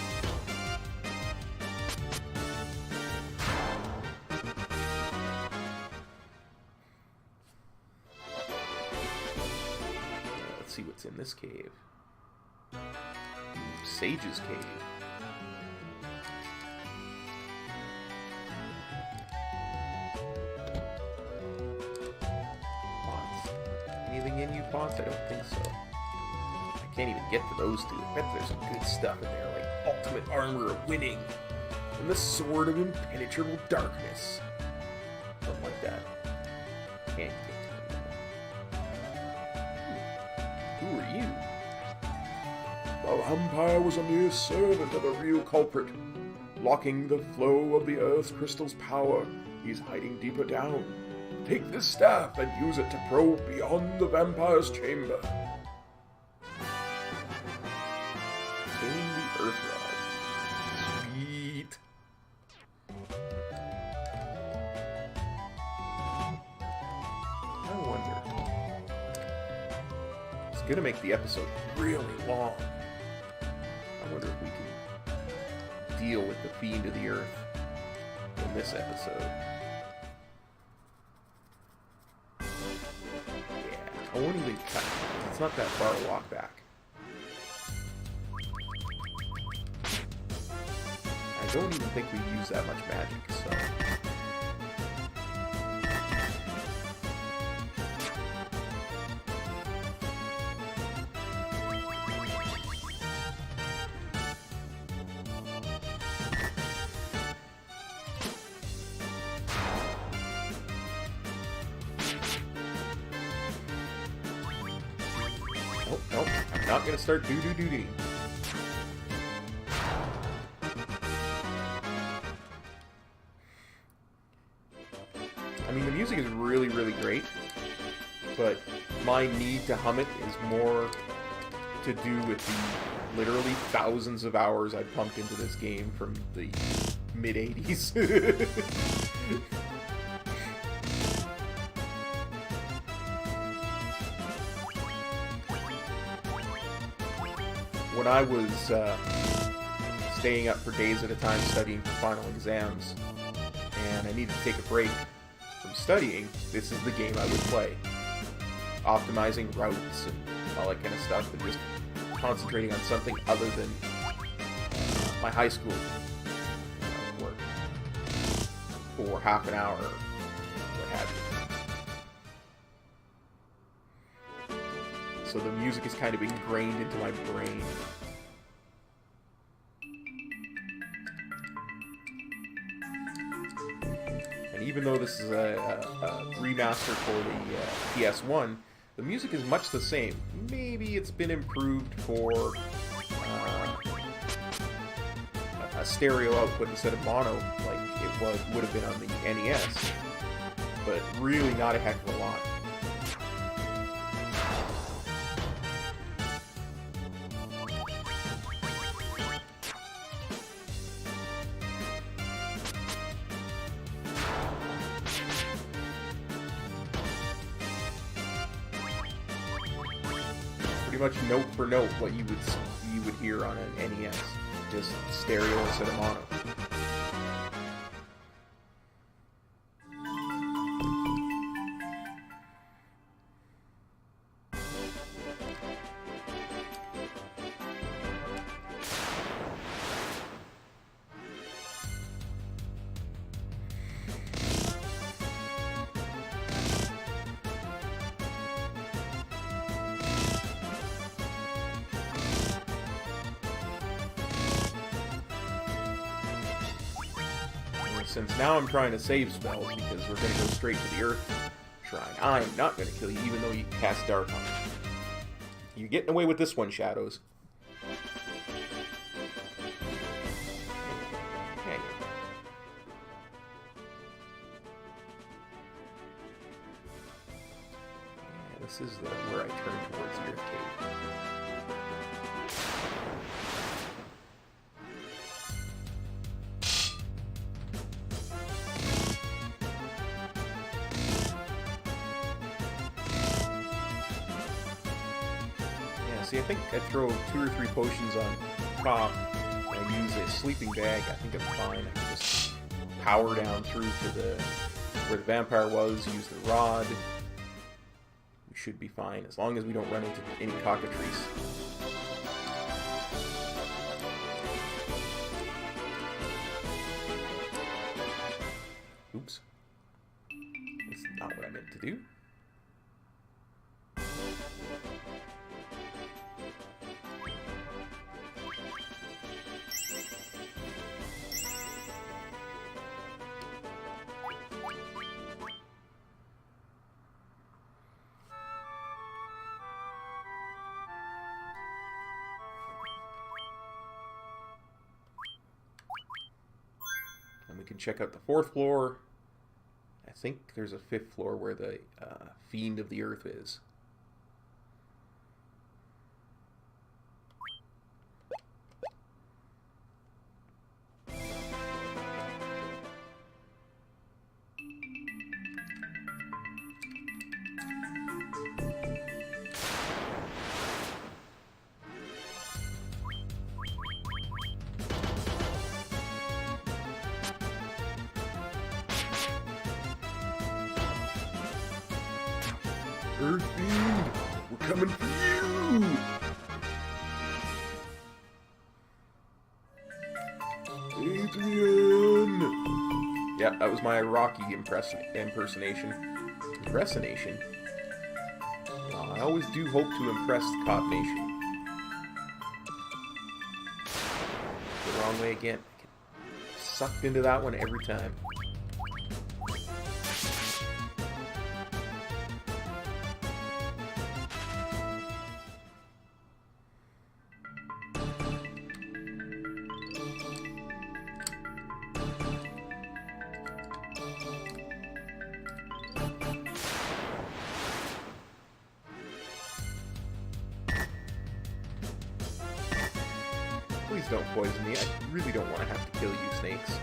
Let's see what's in this cave. Sage's Cave. Pots. Anything in you, Pots? I don't think so. I can't even get to those two. I bet there's some good stuff in there, like Ultimate Armor of Winning and the Sword of Impenetrable Darkness. Something like that. Can't get to them. Who are you? The vampire was a mere servant of the real culprit. Blocking the flow of the Earth's crystal's power, he's hiding deeper down. Take this staff and use it to probe beyond the vampire's chamber. Obtain the Earth Rod. Sweet. I wonder. It's gonna make the episode really long. I wonder if we can deal with the Fiend of the Earth in this episode. Yeah, I won't even cut. It's not that far a walk back. I don't even think we've used that much magic, so... Nope, I'm not gonna start doo-doo-doo-doo. I mean, the music is really, really great, but my need to hum it is more to do with the literally thousands of hours I pumped into this game from the mid-80s. When I was staying up for days at a time studying for final exams, and I needed to take a break from studying, this is the game I would play. Optimizing routes and all that kind of stuff, and just concentrating on something other than my high school work for half an hour, or what have you. So the music is kind of ingrained into my brain. And even though this is a remaster for the PS1, the music is much the same. Maybe it's been improved for a stereo output instead of mono, like it would have been on the NES. But really not a heck of a lot. Pretty much note for note what you would hear on an NES, just stereo instead of mono. Since now I'm trying to save spells because we're going to go straight to the Earth Shrine, I'm not going to kill you even though you cast Dark on me. You're getting away with this one, Shadows. Okay. Yeah, this is where I turn towards the Earth Cave. See, I think I throw 2 or 3 potions on top, and I use a sleeping bag. I think I'm fine. I can just power down through to where the vampire was, use the rod. We should be fine, as long as we don't run into any cockatrices. Oops. That's not what I meant to do. And we can check out the 4th floor. I think there's a 5th floor where the Fiend of the Earth is. Earth Fiend, we're coming for you! Adrian! Yeah, that was my Rocky impersonation. Impersonation? I always do hope to impress the Cop Nation. The wrong way again. I get sucked into that one every time. Please don't poison me. I really don't want to have to kill you, snakes.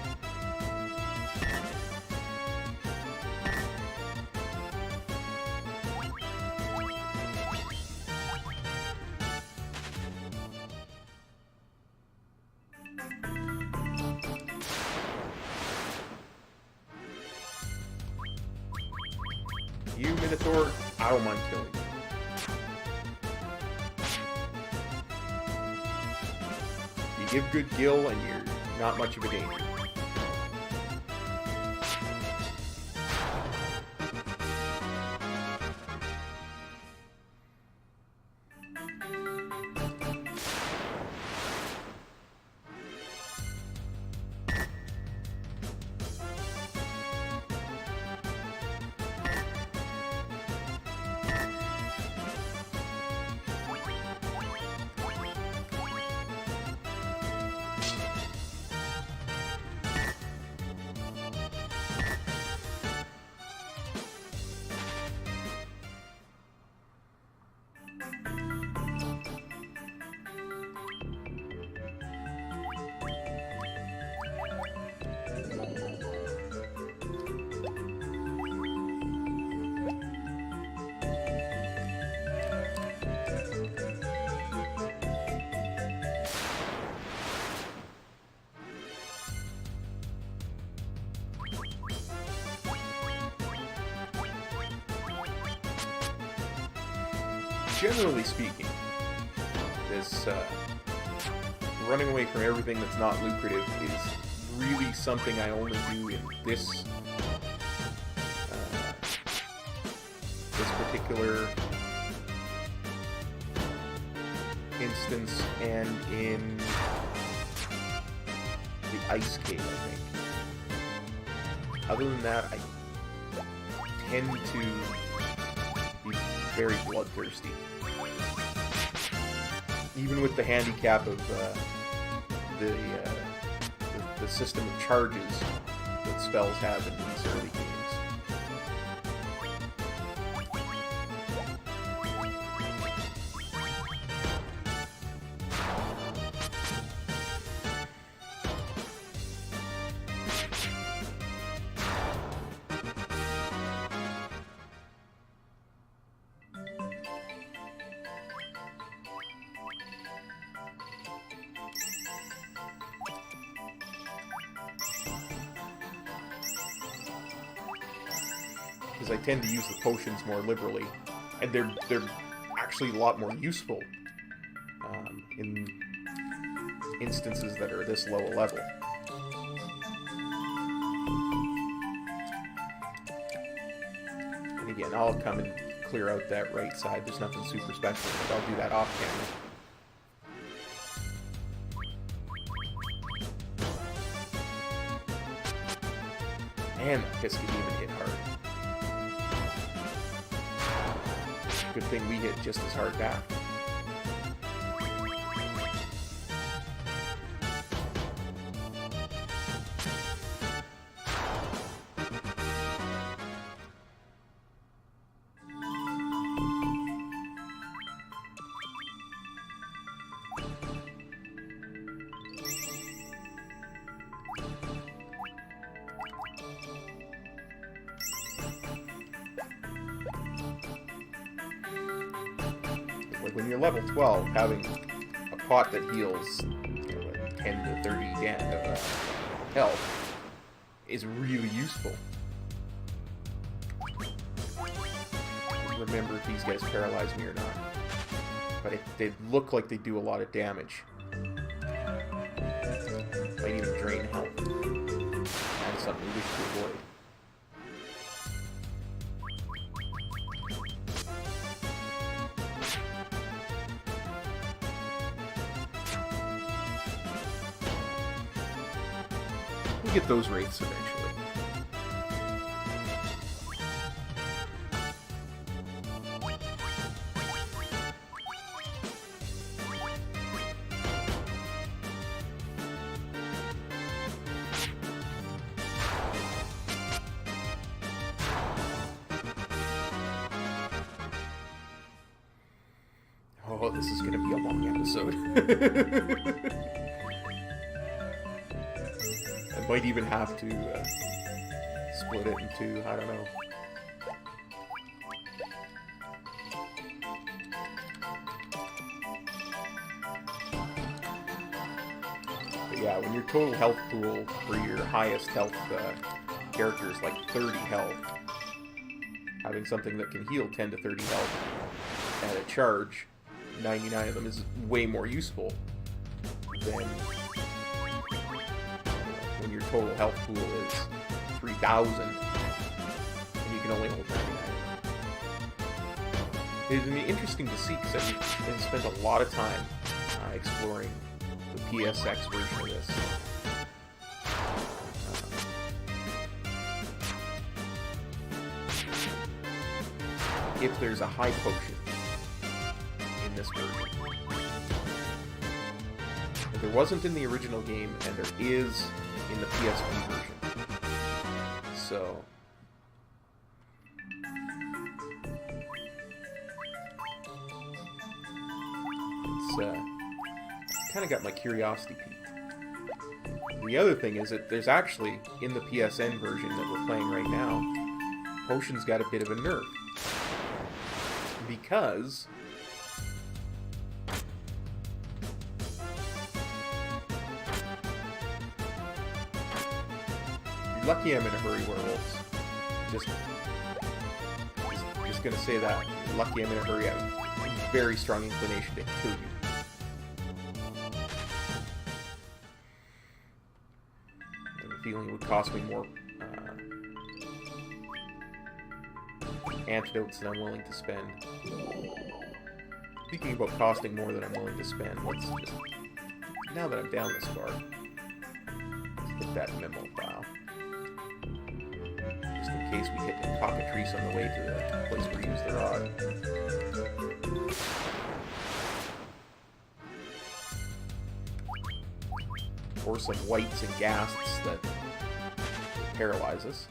You, Minotaur, I don't mind killing you. Give good gill and you're not much of a danger. Generally speaking, this running away from everything that's not lucrative is really something I only do in this particular instance and in the Ice Cave, I think. Other than that, I tend to be very bloodthirsty. Even with the handicap of the system of charges that spells have in these early games. because I tend to use the potions more liberally, and they're actually a lot more useful in instances that are this low a level. And again, I'll come and clear out that right side. There's nothing super special, but I'll do that off camera. And that piss can even hit hard. Good thing we hit just as hard back. Like when you're level 12, having a pot that heals 10 to 30 health is really useful. Remember if these guys paralyze me or not. But they look like they do a lot of damage. Might even drain health. That's something we wish to avoid. We'll get those rates eventually. Oh, this is going to be a long episode. I might even have to split it in two, I don't know. But yeah, when your total health pool for your highest health character is like 30 health, having something that can heal 10 to 30 health at a charge, 99 of them, is way more useful than when your total health pool is 3,000 and you can only hold 99. It's going to be interesting to see because I've spent a lot of time exploring the PSX version of this. If there's a high potion in this version. There wasn't in the original game, and there is in the PS1 version. So it's kind of got my curiosity piqued. The other thing is that there's actually, in the PSN version that we're playing right now, potions got a bit of a nerf. Because you're lucky I'm in a hurry, werewolves. Just gonna say that. You're lucky I'm in a hurry. I have a very strong inclination to kill you. I have a feeling it would cost me more antidotes than I'm willing to spend. Speaking about costing more than I'm willing to spend, let's just, now that I'm down this far, let's hit that memo file. Just in case we hit cockatrice on the way to the place where we use the rod. Or some whites and ghasts that paralyze us.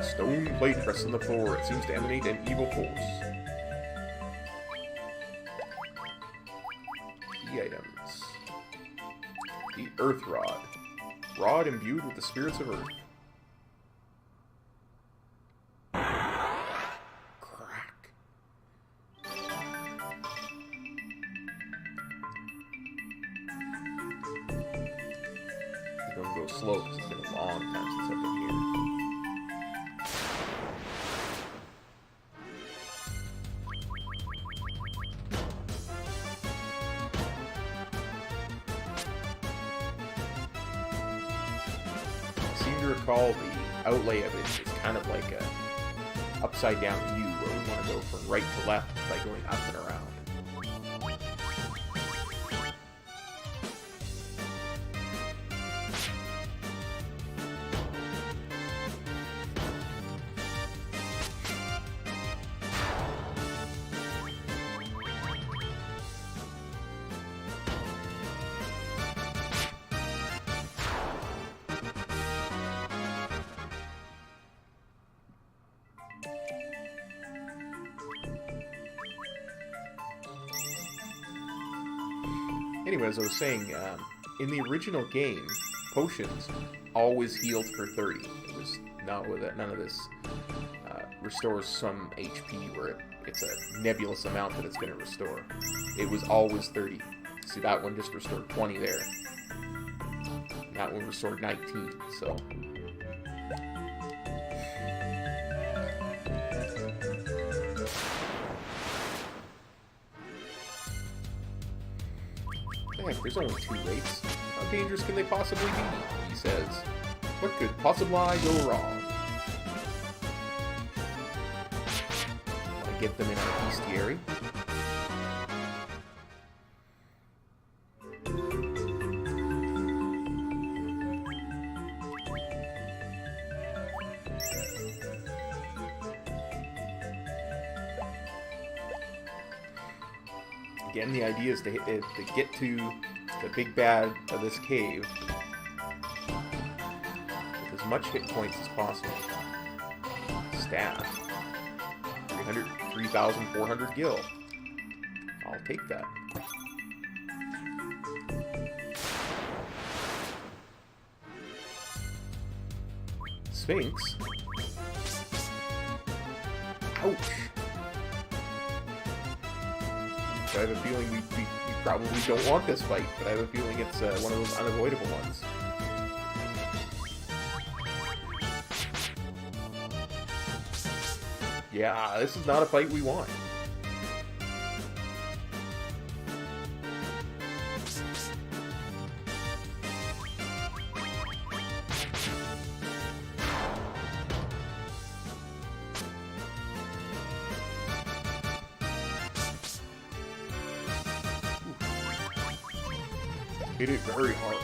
Stone plate rests on the floor. It seems to emanate an evil force. Key items. The Earth Rod. Rod imbued with the spirits of Earth. Crack. go slow because it's been a long time since I've been here. I seem to recall the outlay of it is kind of like a upside down U where we want to go from right to left by going up and around. Anyway, as I was saying, in the original game, potions always healed for 30. It was not with it. None of this restores some HP where it's a nebulous amount that it's going to restore. It was always 30. See, that one just restored 20 there. And that one restored 19, so... Heck, there's only 2 rates. How dangerous can they possibly be? He says. What could possibly go wrong? Want to get them in our bestiary? Again, the idea is to get to the big bad of this cave with as much hit points as possible. Staff. 3,400 gil. I'll take that. Sphinx. Ouch. I have a feeling we probably don't want this fight, but I have a feeling it's one of those unavoidable ones. Yeah, this is not a fight we want. Hit it very hard.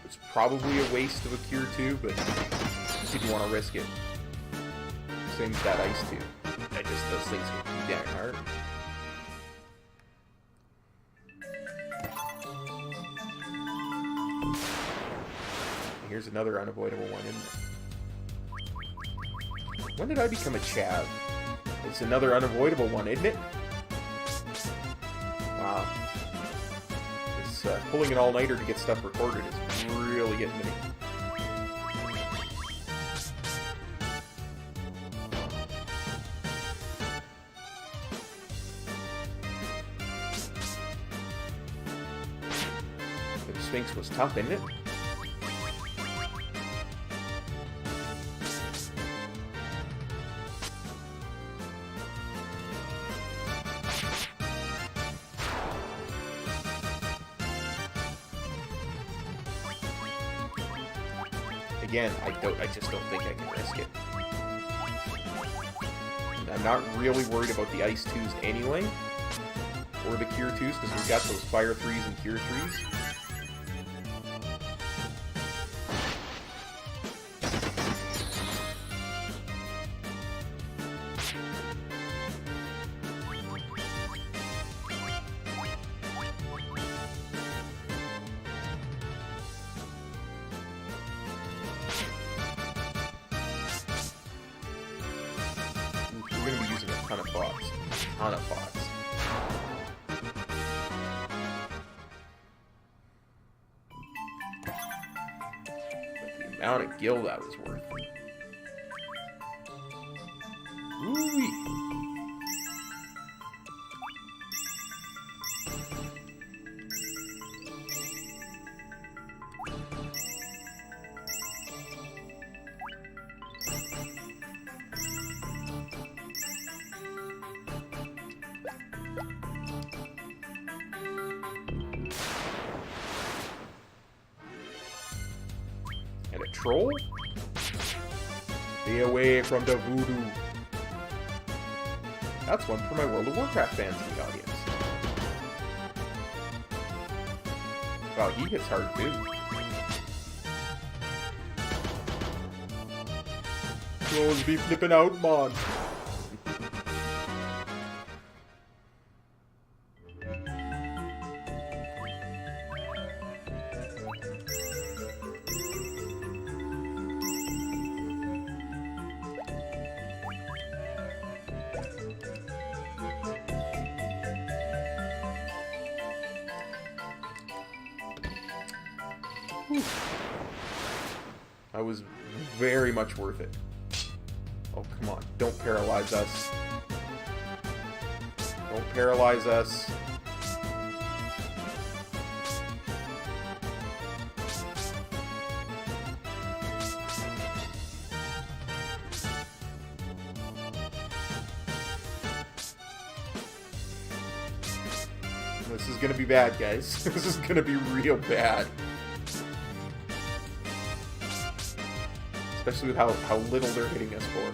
It's probably a waste of a cure too, but didn't want to risk it. Same with that ice too. Those things get too damn hard. Here's another unavoidable one, isn't it? When did I become a chav? It's another unavoidable one, isn't it? Wow. This pulling an all-nighter to get stuff recorded is really getting to me. The Sphinx was tough, isn't it? Again, I just don't think I can risk it. And I'm not really worried about the Ice 2s anyway, or the Cure 2s, because we've got those Fire 3s and Cure 3s. We're going to be using a ton of bots. A ton of bots. amount of gil that was worth. Ooh-wee. And a troll? Stay away from the voodoo. That's one for my World of Warcraft fans in the audience. Wow, he hits hard too. Trolls be flipping out, man. That was very much worth it. Oh, come on. Don't paralyze us. Don't paralyze us. This is gonna be bad, guys. This is gonna be real bad. Especially with how little they're hitting us for.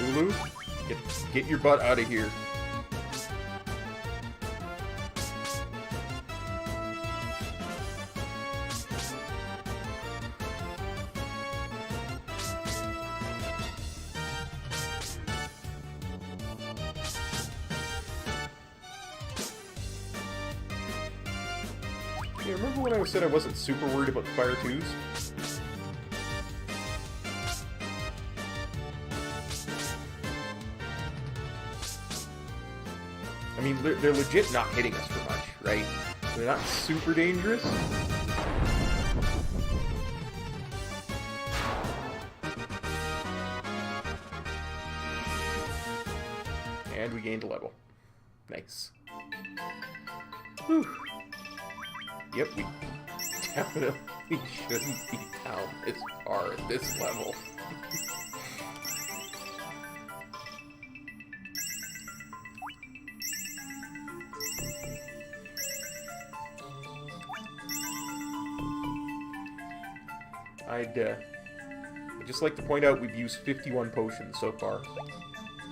Lulu, get your butt out of here. Yeah, remember when I said I wasn't super worried about the Fire 2s? I mean, they're legit not hitting us for much, right? They're not super dangerous. And we gained a level. Nice. Whew. Yep, we definitely shouldn't be down this far at this level. I'd just like to point out we've used 51 potions so far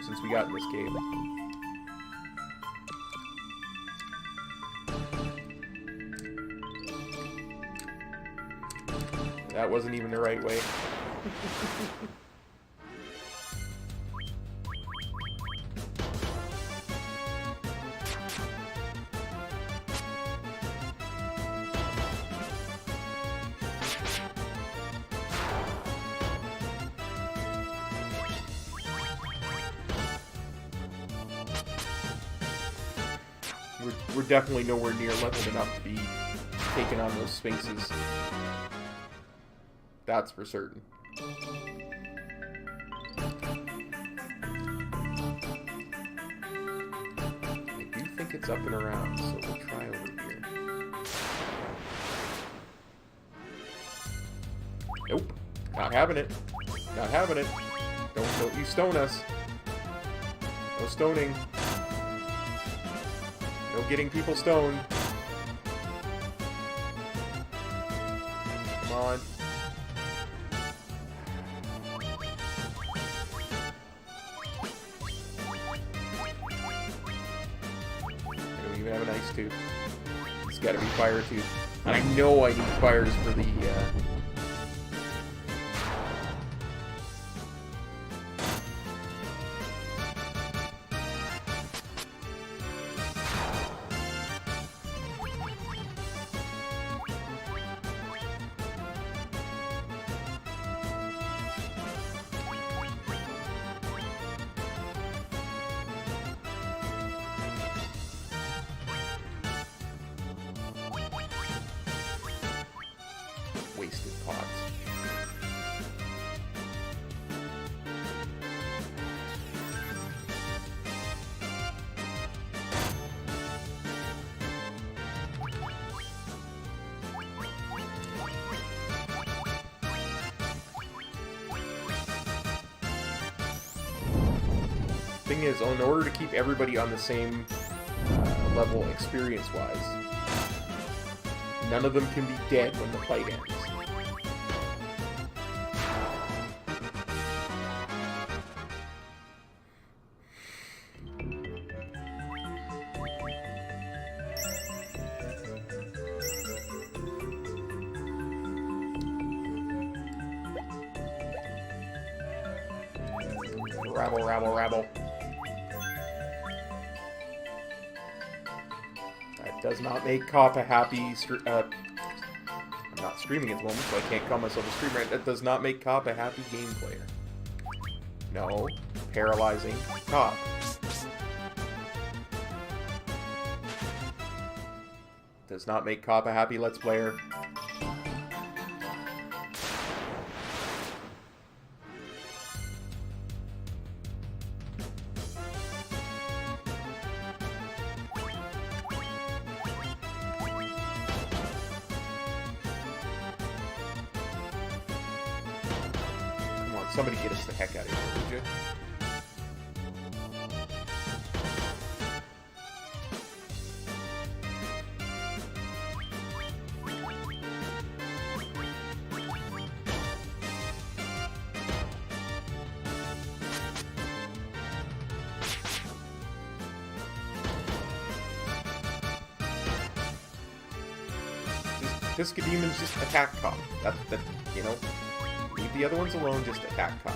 since we got in this cave. That wasn't even the right way. We're definitely nowhere near leveled enough to be taking on those sphinxes. That's for certain. I do think it's up and around, so we'll try over here. Nope. Not having it. Not having it. Don't you stone us. No stoning. No getting people stoned. Come on. I don't even have an ice tooth. It's gotta be fire tooth. And I know I need fires for the, Thing is, in order to keep everybody on the same level experience-wise, none of them can be dead when the fight ends. Rabble, rabble, rabble. That does not make Cop a happy... I'm not streaming at the moment, so I can't call myself a streamer. That does not make Cop a happy game player. No. Paralyzing Cop. Does not make Cop a happy Let's Player. Somebody get us the heck out of here, would you? Piscademons just attack Cop. That, you know, leave the other ones alone, just attack Cop.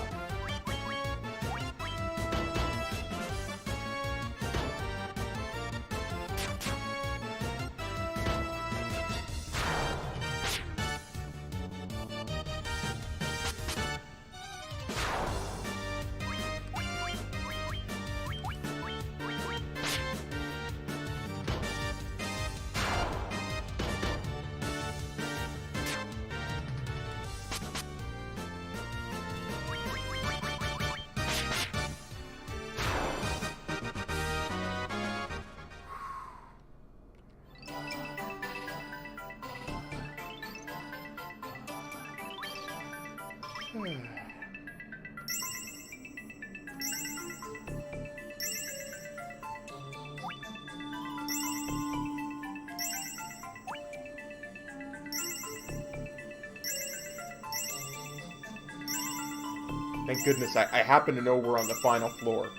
Thank goodness I happen to know we're on the final floor.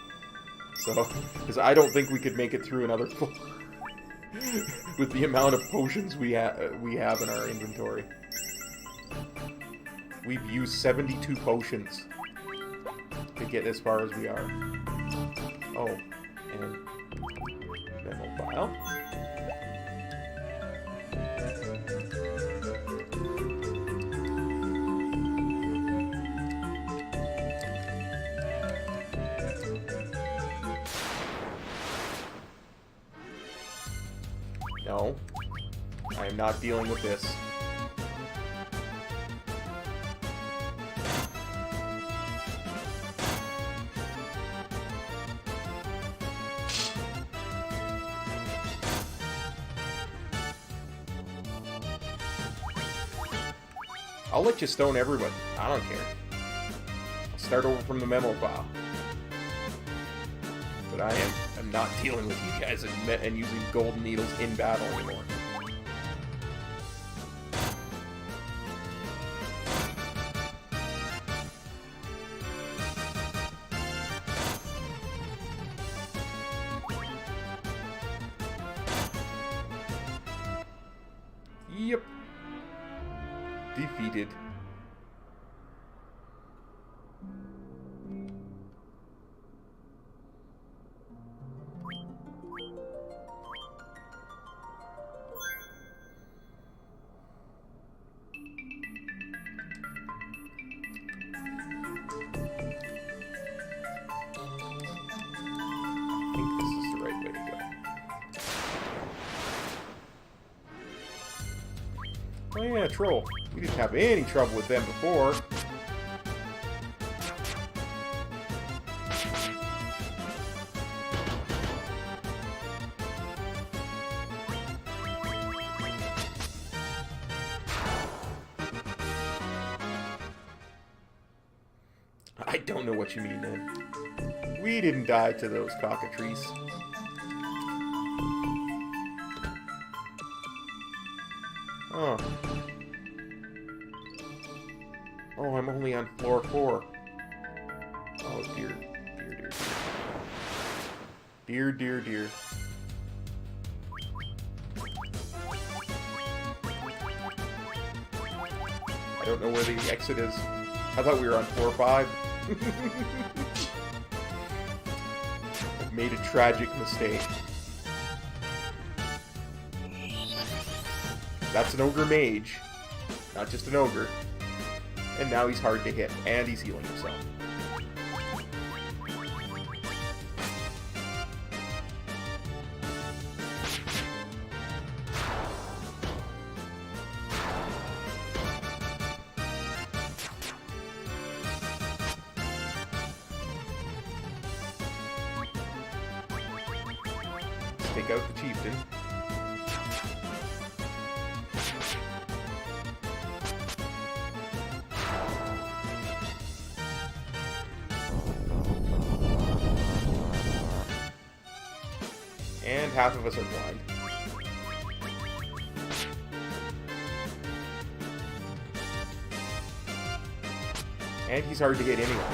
So, because I don't think we could make it through another floor with the amount of potions we have in our inventory. We've used 72 potions to get as far as we are. Oh, and memo file. No, I am not dealing with this. I'll let you stone everybody. I don't care. I'll start over from the memo file. But I am not dealing with you guys and using golden needles in battle anymore. Yep. Defeated. I think this is the right way to go. Oh yeah, troll. We didn't have any trouble with them before. I don't know what you mean, man. We didn't die to those cockatrices. Oh. Oh, I'm only on floor 4. Oh, dear. Dear, dear, dear. Dear, dear, dear. I don't know where the exit is. I thought we were on floor 5. I've made a tragic mistake. That's an ogre mage. Not just an ogre. And now he's hard to hit. And he's healing himself. Let's take out the chieftain. And half of us are blind. And he's hard to get anyway.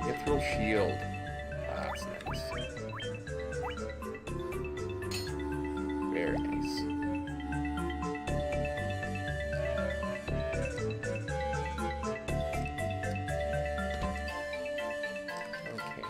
Mithril shield. That's nice. Very nice. Okay.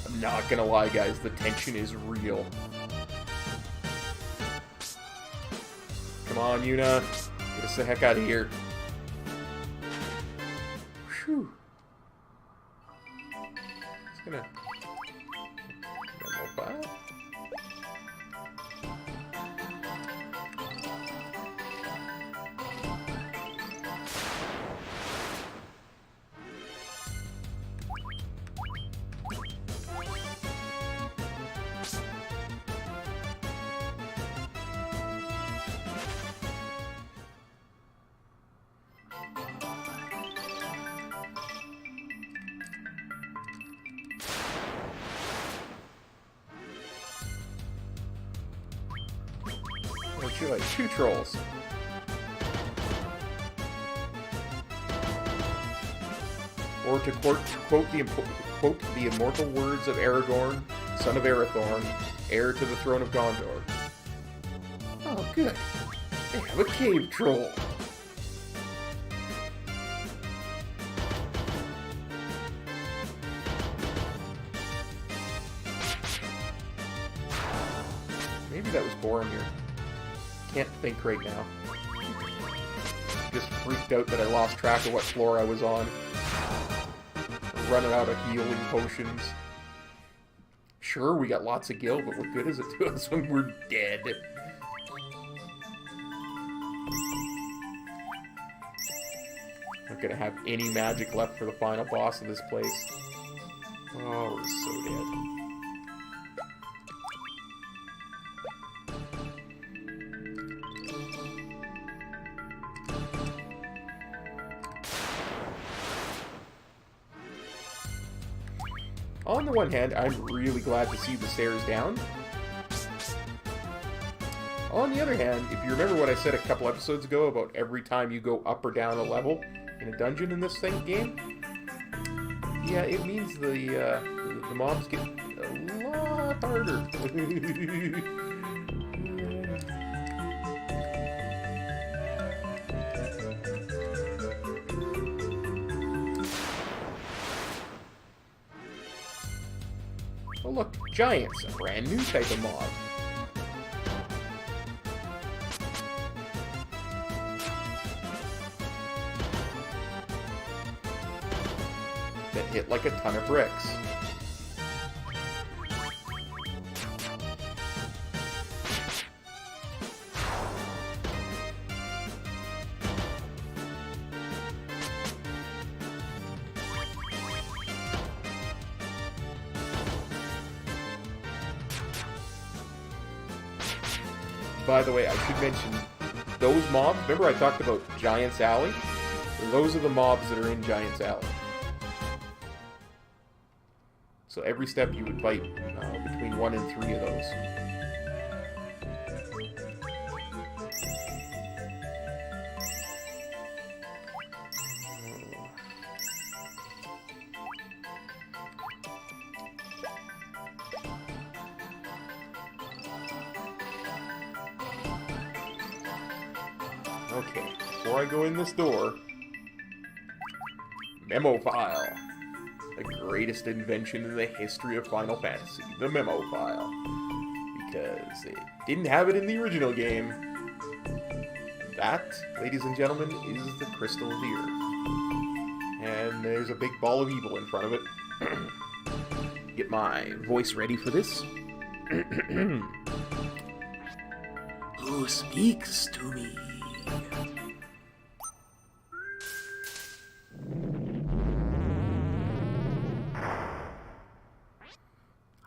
I'm not gonna lie, guys, the tension is real. Come on, Yuna. Get us the heck out of here. Whew. Just gonna... mobile? You're like 2 trolls. Or to quote the immortal words of Aragorn, son of Arathorn, heir to the throne of Gondor. Oh, good. They have a cave troll. Maybe that was Boromir. Can't think right now. Just freaked out that I lost track of what floor I was on. Running out of healing potions. Sure, we got lots of gil, but what good is it to us when we're dead? Not gonna have any magic left for the final boss of this place. Oh, we're so dead. On the one hand, I'm really glad to see the stairs down. On the other hand, if you remember what I said a couple episodes ago about every time you go up or down a level in a dungeon in this game, yeah, it means the mobs get a lot harder. Oh look, giants, a brand new type of mob. hit like a ton of bricks. By the way, I should mention, those mobs, remember I talked about Giant's Alley? Those are the mobs that are in Giant's Alley. So every step you would fight between 1 and 3 of those. Okay, before I go in this door, memo file. The greatest invention in the history of Final Fantasy, the memo file. Because it didn't have it in the original game. That, ladies and gentlemen, is the crystal of the earth. And there's a big ball of evil in front of it. Get my voice ready for this. Who speaks to me?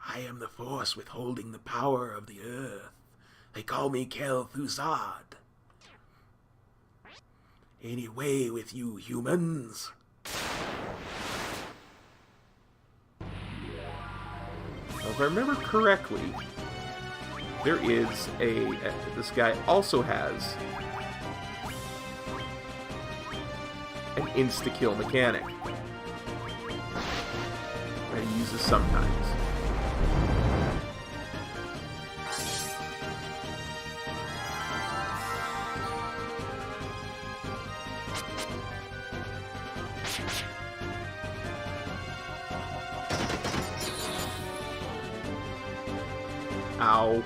I am the force withholding the power of the earth. They call me Kel'Thuzad. Any way with you humans? Now, if I remember correctly, there is this guy also has an insta-kill mechanic that he uses sometimes. Ow.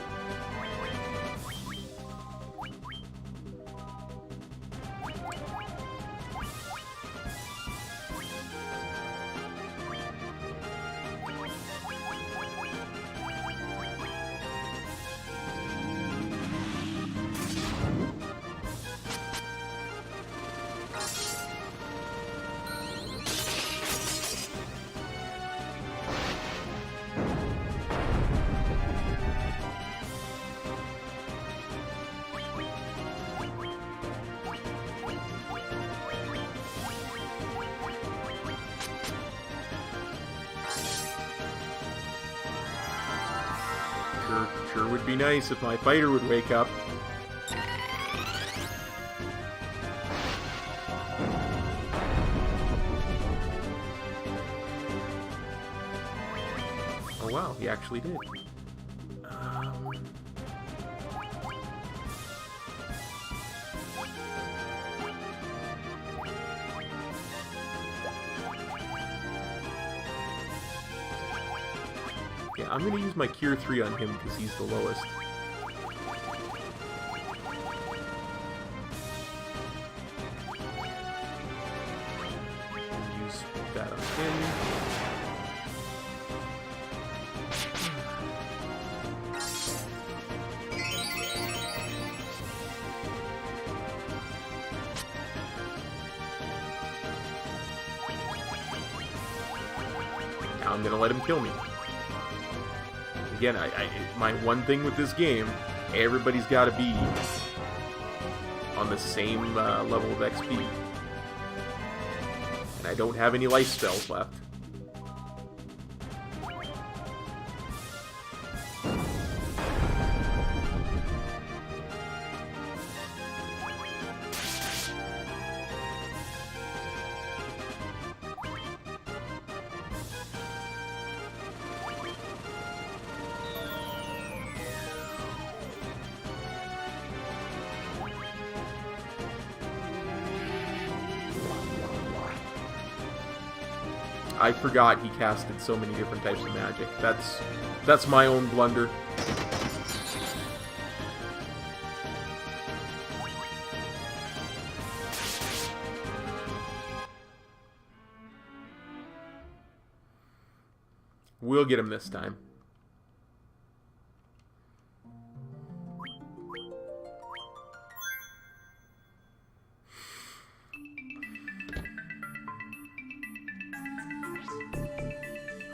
Sure would be nice if my fighter would wake up. Oh wow, he actually did. I'm going to use my Cure 3 on him because he's the lowest. Use that on him. Now I'm going to let him kill me. Again, my one thing with this game, everybody's got to be on the same level of XP. And I don't have any life spells left. I forgot he casted so many different types of magic. That's my own blunder. will get him this time.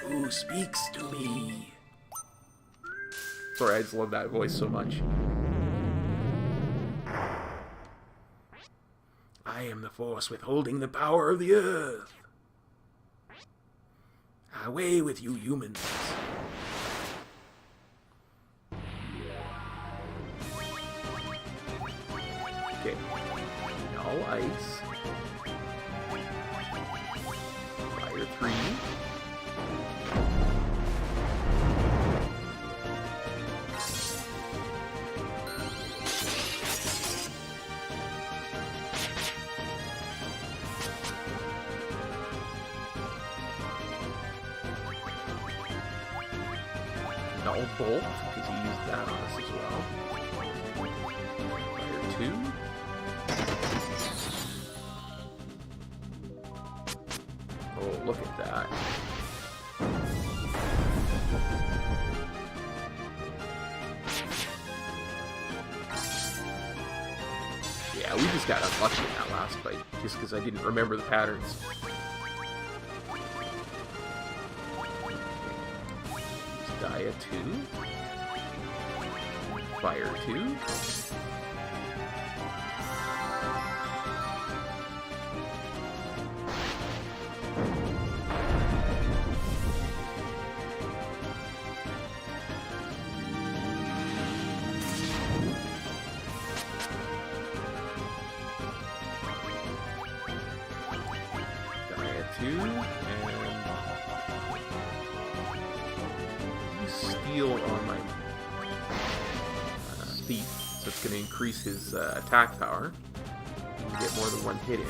Who speaks to me? Sorry, I just love that voice so much. I am the force withholding the power of the earth. Away with you humans. Okay. No ice. Fire 3. Null bolt, because he used that on us as well. Fire 2. Oh, look at that. Yeah, we just got unlucky in that last fight, just because I didn't remember the patterns. Dia 2. Fire 2. Dia 2 and steal on my thief, so it's going to increase his attack power. You can get more than one hit in.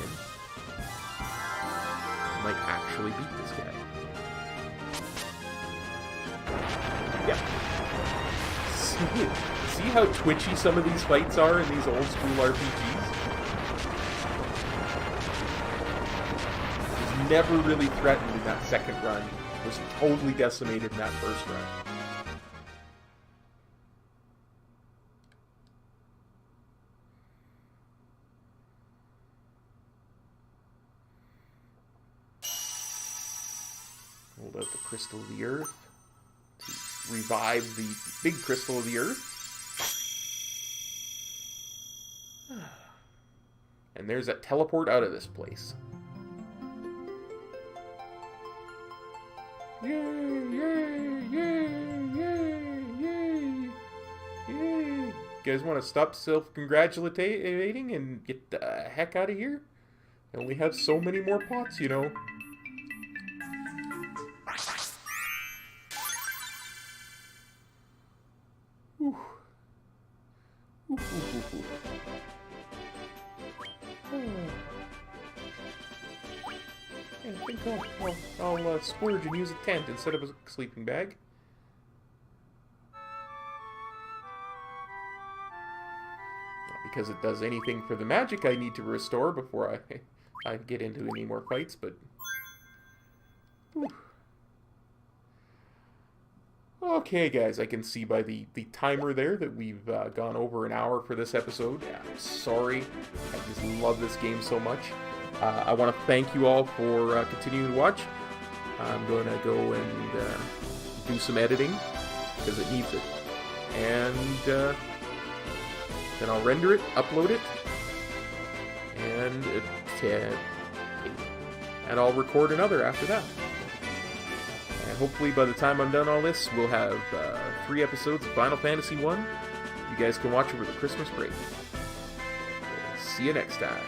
I might actually beat this guy. Yeah. See how twitchy some of these fights are in these old school RPGs? Was never really threatened in that second run. Was totally decimated in that first run. Hold out the crystal of the earth to revive the big crystal of the earth. And there's that teleport out of this place. Yay, yay, yay, yay, yay, yay. You guys want to stop self-congratulating and get the heck out of here? I only have so many more pots, you know. Ooh. Ooh, ooh, ooh, ooh. I think I'll splurge and use a tent instead of a sleeping bag. Not because it does anything for the magic I need to restore before I get into any more fights, but... Whew. Okay, guys, I can see by the timer there that we've gone over an hour for this episode. I'm sorry. I just love this game so much. I want to thank you all for continuing to watch. I'm going to go and do some editing, because it needs it. And then I'll render it, upload it, and I'll record another after that. And hopefully by the time I'm done all this, we'll have 3 episodes of Final Fantasy 1. You guys can watch over the Christmas break. See you next time.